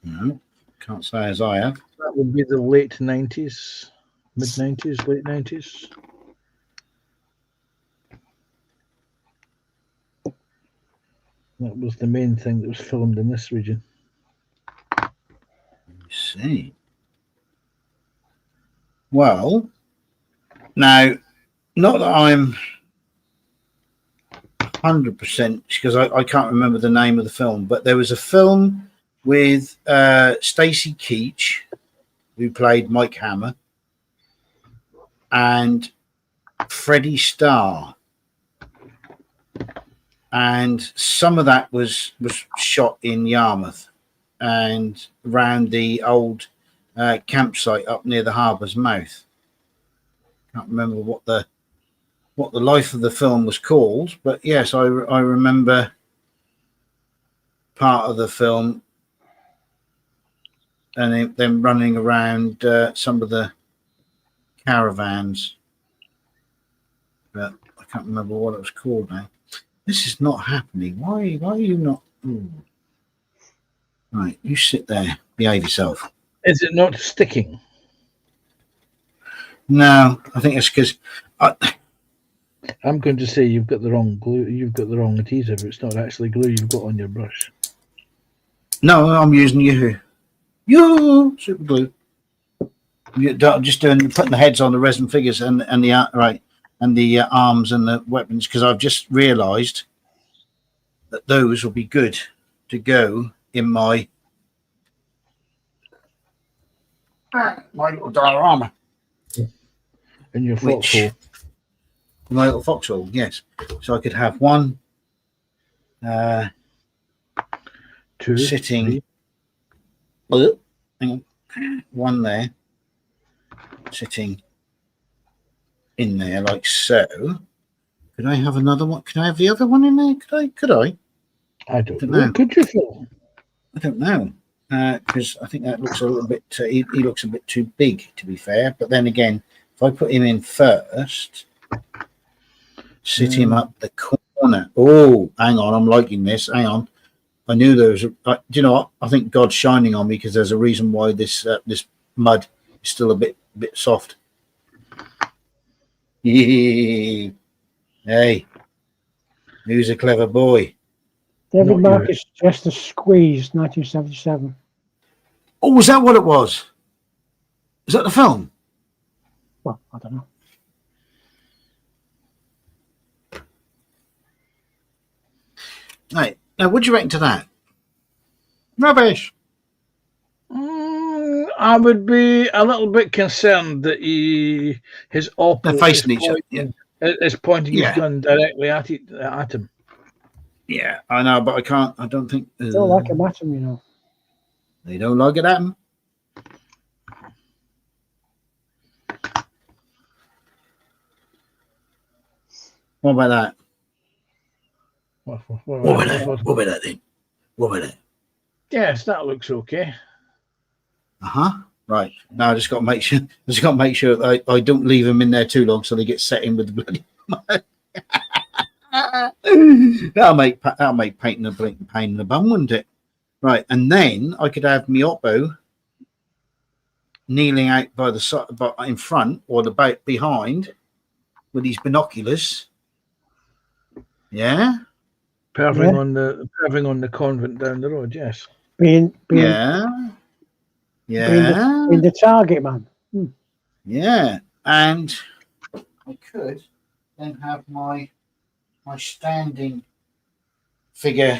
No. Can't say as I have. That would be the late 90s, mid 90s, late 90s. That was the main thing that was filmed in this region. Let's see. Well, now, not that I'm 100% because I can't remember the name of the film, but there was a film with Stacy Keach, who played Mike Hammer, and Freddie Starr. And some of that was shot in Yarmouth and around the old campsite up near the harbour's mouth. Can't remember what the life of the film was called, but yes, I remember part of the film and them running around some of the caravans, but I can't remember what it was called now. This is not happening. Why are you not? Ooh. Right, you sit there, behave yourself. Is it not sticking? No, I think it's because I'm going to say you've got the wrong glue. You've got the wrong adhesive. It's not actually glue you've got on your brush. No, I'm using you super glue. Just putting the heads on the resin figures and the right and the arms and the weapons, because I've just realised that those will be good to go in my little diorama. In your foxhole. My little foxhole, yes. So I could have one Two, sitting. Hang on. One there sitting in there like so. Could I have another one? Could I have the other one in there? Could I? I don't know. Could you, Phil? I don't know. Because I think that looks a little bit. He looks a bit too big, to be fair. But then again, if I put him in first, sit him up the corner. Oh, hang on, I'm liking this. Hang on, I knew there was. Do you know what? I think God's shining on me, because there's a reason why this mud is still a bit soft. Hey, who's a clever boy? David Marcus, Just a Squeeze, 1977. Oh, was that what it was? Is that the film? Well, I don't know. Right. Now, what do you reckon to that? Rubbish. I would be a little bit concerned that his oppo They're facing each other. Yeah. is pointing his gun directly at him. Yeah, I know, but I can't. I don't think. They don't like him at him, you know. They don't like it at him. What about that? What about that then? What about that? Yes, that looks okay. Right. Now I just got to make sure. That I don't leave them in there too long, so they get set in with the bloody mud. that'll make painting a blinking pain in the bum, wouldn't it? Right, and then I could have my oppo kneeling out by the side, in front or the back behind, with his binoculars. Yeah. Perving on the convent down the road. Yes. Being the target man. Yeah, and I could then have my standing figure.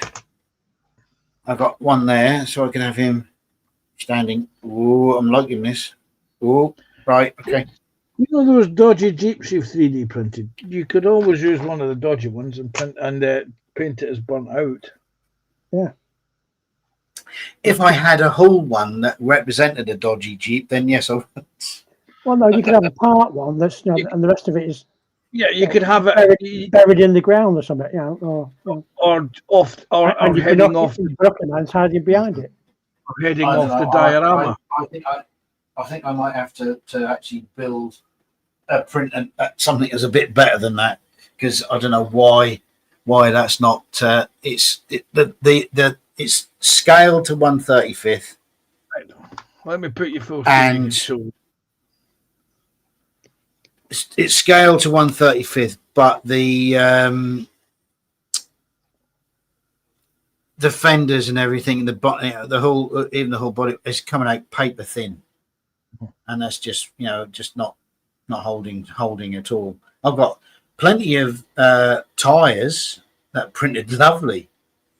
I've got one there, so I can have him standing. Oh, I'm liking this. Oh, right, okay. You know those dodgy Jeeps you've 3D printed? You could always use one of the dodgy ones and paint it as burnt out. Yeah. If I had a whole one that represented a dodgy Jeep, then yes, I would. Well, no, you could have a part one that's, and the rest of it is. Yeah, you could have it buried in the ground or something, or heading off the broken man's hiding behind it. Or heading off the diorama. I think I might have to actually build a print and something that's a bit better than that, because I don't know why that's not. It's scaled to 1/35, Right. Let me put you full And screen. it's scaled to 1/35th, but the fenders and everything, the whole, even the whole body is coming out paper thin, and that's just just not holding at all. I've got plenty of tires that printed lovely,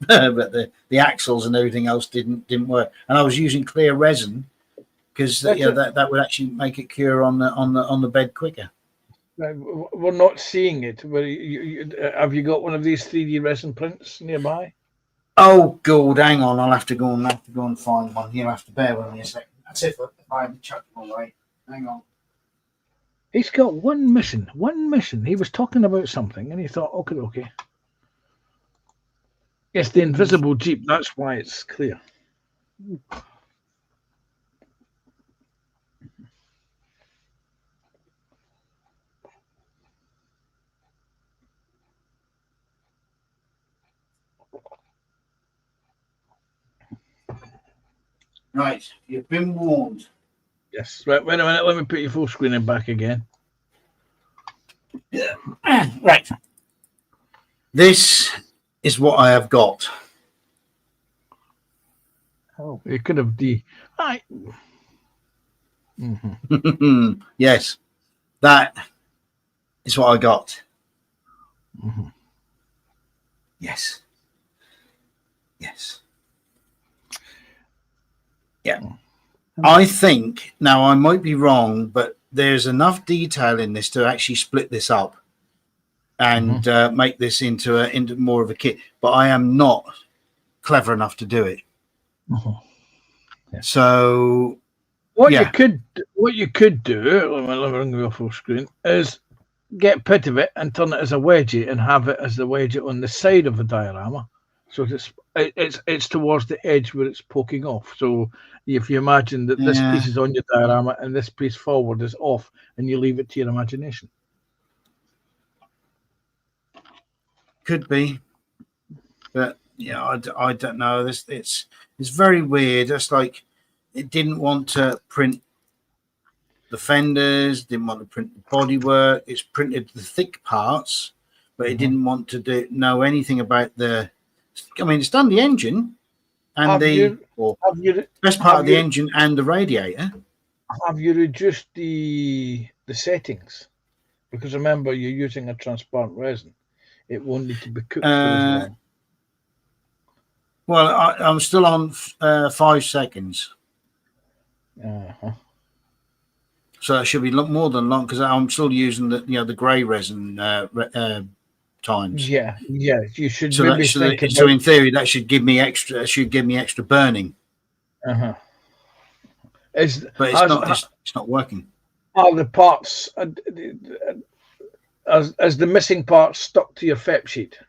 but the axles and everything else didn't work. And I was using clear resin because that would actually make it cure on the bed quicker. We're not seeing it. Have you got one of these 3D resin prints nearby? Oh God, hang on! I'll have to go and find one. You'll have to bear with me a second. That's if I haven't chucked them away. Hang on. He's got one mission. He was talking about something, and he thought, okay. It's the invisible Jeep. That's why it's clear. Right, you've been warned. Yes. Right. Wait a minute. Let me put your full screen in back again. Yeah. Right. This is what I have got. Oh, it could have right. Yes, that is what I got. Mm-hmm. Yes. Yeah. I think, now I might be wrong, but there's enough detail in this to actually split this up and make this into more of a kit. But I am not clever enough to do it. Yeah. So what you could do, let me bring you off full screen, is get a bit of it and turn it as a wedgie and have it as the wedgie on the side of the diorama. So it's towards the edge where it's poking off. So if you imagine that this piece is on your diorama and this piece forward is off, and you leave it to your imagination. Could be, but I don't know. It's very weird. It's like it didn't want to print the fenders, didn't want to print the bodywork. It's printed the thick parts, but it didn't want to know anything about the. I mean, it's done the engine and best part of the engine and the radiator. Have you reduced the settings? Because remember, you're using a transparent resin. It won't need to be cooked for as long. Well, I'm still on 5 seconds. So it should be more than long because I'm still using the grey resin times. Yeah, you should. So in theory, that should give me extra. Should give me extra burning. But it's not. It's not working. Are the parts as the missing parts stuck to your FEP sheet?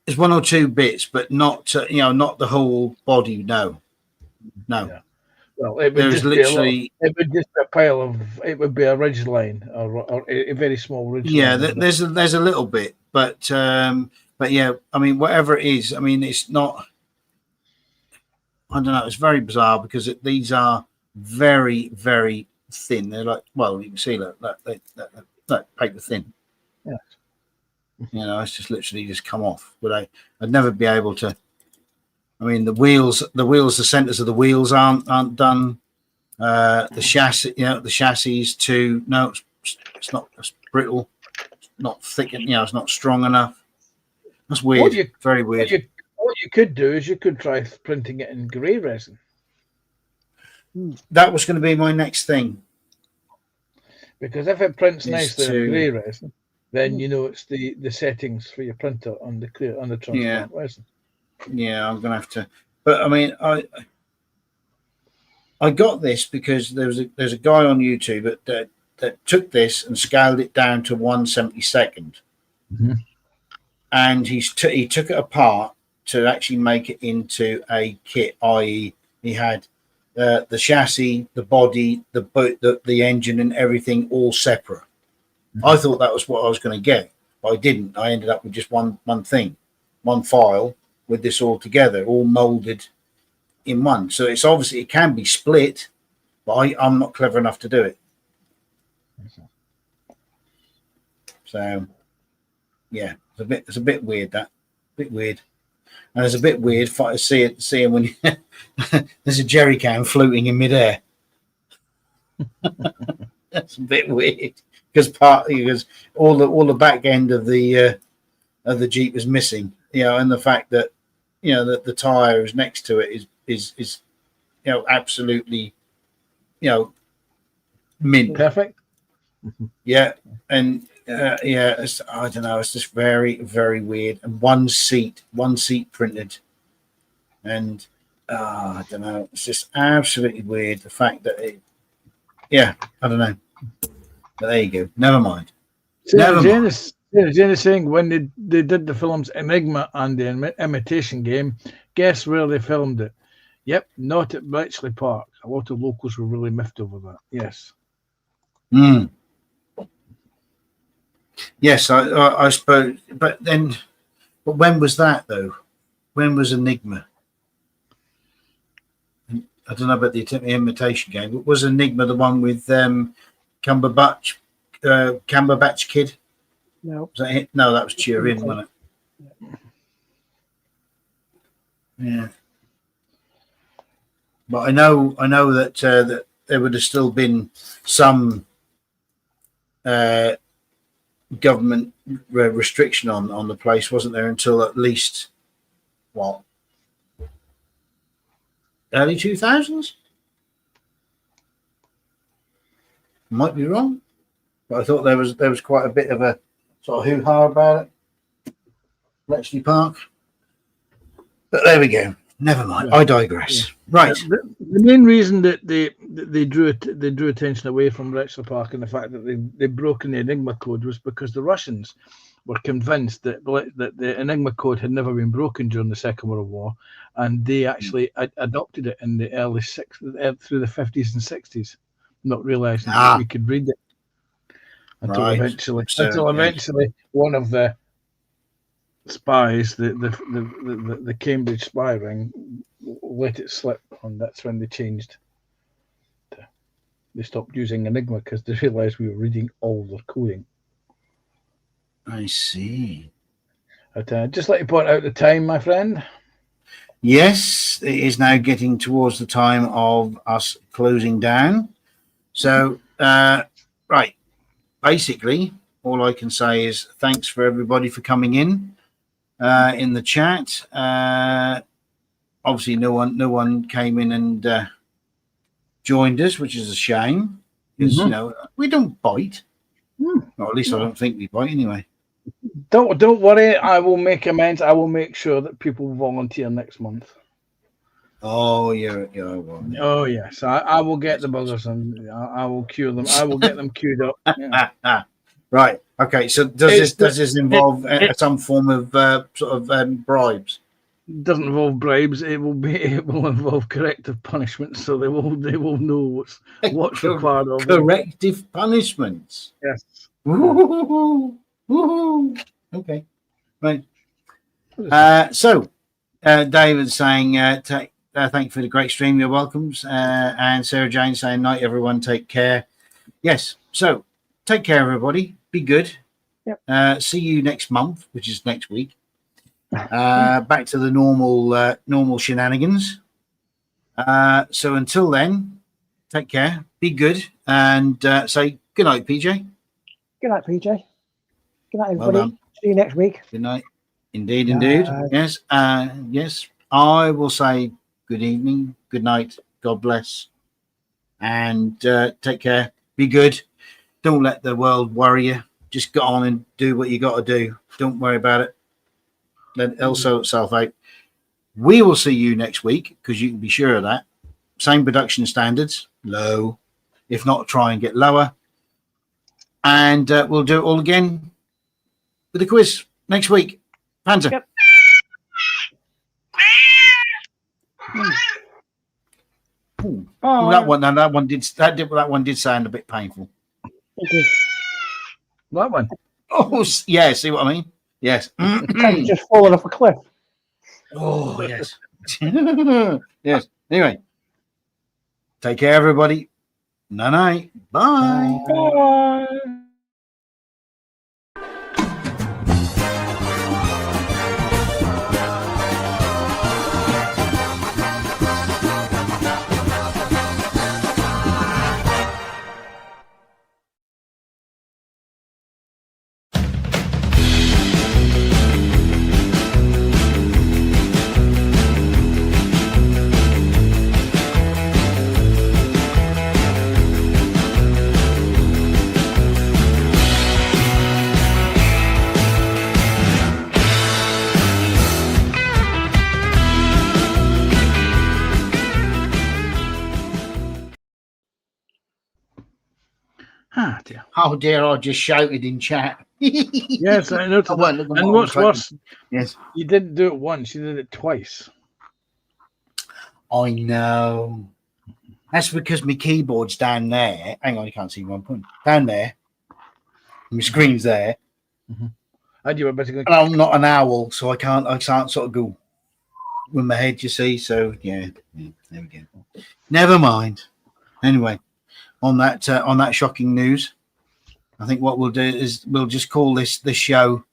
There's 1 or 2 bits, but not not the whole body. No. Yeah. Well, it would just be a pile of. It would be a ridge line or a very small ridge line. Yeah, there's a little bit, but yeah, I mean, whatever it is, I mean, it's not. I don't know. It's very bizarre because these are very, very thin. They're like, well, you can see like paper thin. Yeah. It's just literally just come off. But I'd never be able to. I mean, the wheels, the centers of the wheels aren't done. The chassis, the chassis too. No, it's not. It's brittle. It's not thick. It's not strong enough. That's weird. Very weird. What you could do is you could try printing it in grey resin. That was going to be my next thing. Because if it prints nicely in grey resin, then it's the settings for your printer on the transparent resin. Yeah, I'm gonna have to. But I mean, I got this because there's a guy on YouTube that took this and scaled it down to 1/72nd, and he took it apart to actually make it into a kit. I.e., he had the chassis, the body, the engine, and everything all separate. I thought that was what I was going to get, but I didn't. I ended up with just one thing, one file with this all together, all molded in one. So it's obviously it can be split, but I'm not clever enough to do it. So yeah, it's a bit weird, that bit weird. And it's a bit weird seeing when there's a jerry can floating in midair. That's a bit weird because all the back end of the Jeep is missing, and the fact that that the tire is next to it is absolutely mint. Perfect. Yeah, and I don't know. It's just very, very weird. And one seat printed, and I don't know. It's just absolutely weird. The fact that I don't know. But there you go. Never mind. Janice is saying when they did the films Enigma and the Imitation Game, guess where they filmed it? Yep, not at Bletchley Park. A lot of locals were really miffed over that. Yes. Yes, I suppose. But when was that though? When was Enigma? I don't know about the Imitation Game. But was Enigma the one with Cumberbatch kid? No. Was that it? No, that was Turin, wasn't it? Yeah. But I know that that there would have still been some government restriction on the place, wasn't there, until at least what, early 2000s? Might be wrong, but I thought there was quite a bit of a sort of hoo-ha about it, Bletchley Park. But there we go. Never mind. I digress. Yeah. Right. The main reason that they drew attention away from Bletchley Park and the fact that they'd broken the Enigma code was because the Russians were convinced that the Enigma code had never been broken during the Second World War, and they actually adopted it in the early through the 50s and 60s, not realizing that we could read it until eventually one of the spies, the Cambridge spy ring, let it slip, and that's when they changed. They stopped using Enigma because they realized we were reading all their coding. I see. But just like to point out the time, my friend. Yes, it is now getting towards the time of us closing down. So, right, basically, all I can say is thanks for everybody for coming in the chat. Obviously, no one came in and joined us, which is a shame. Because we don't bite. Or at least I don't think we bite anyway. Don't worry, I will make amends. I will make sure that people volunteer next month. Oh, yeah. Well, oh, yes. I will get the buggers and I will cure them. I will get them queued up. Yeah. Right. Okay. So does this involve some form of bribes? It doesn't involve bribes. It will involve corrective punishment. So they will know what's required of them. Corrective punishments. Yes. Woo-hoo. Okay. Right. So David saying thank you for the great stream. You're welcomes. And Sarah Jane saying night everyone, take care. Yes. So take care everybody. Be good. Yep. See you next month, which is next week. Back to the normal shenanigans. So until then, take care. Be good, and say good night, PJ. Good night, PJ. Good night, everybody. Well, see you next week. Good night. Indeed. Yes. Yes. I will say good evening, good night, God bless, and take care. Be good. Don't let the world worry you. Just go on and do what you got to do. Don't worry about it. Let it sort itself out. We will see you next week, because you can be sure of that. Same production standards, low. If not, try and get lower. And we'll do it all again with a quiz next week. Panzer. Yep. Oh, that one did sound a bit painful. Okay. That one. Oh, yeah. See what I mean? Yes. Just falling off a cliff. Oh, yes. Yes. Anyway, take care, everybody. Night. Bye. Bye. Ah, dear. Oh dear, I just shouted in chat. Yes, I noticed I that. weren't looking And what I what's was worse, Yes. you didn't do it once, you did it twice. I know. That's because my keyboard's down there. Hang on, you can't see one point. Down there. My screen's there. And you were better go. And I'm not an owl, so I can't sort of go with my head, you see. So yeah, there we go. Never mind. Anyway, on that shocking news, I think what we'll do is we'll just call this show.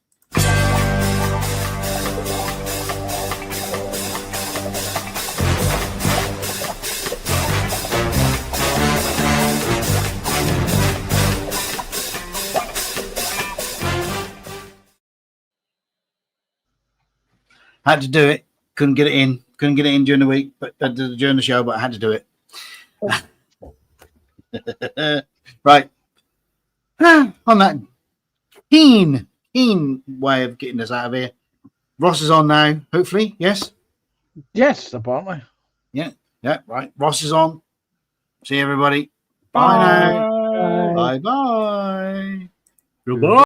Had to do it. Couldn't get it in. Couldn't get it in during the week, but during the show. But I had to do it. Right. On that keen way of getting us out of here. Ross is on now. Hopefully, yes. Yes, apparently. Yeah. Right. Ross is on. See everybody. Bye now. Bye bye. Goodbye.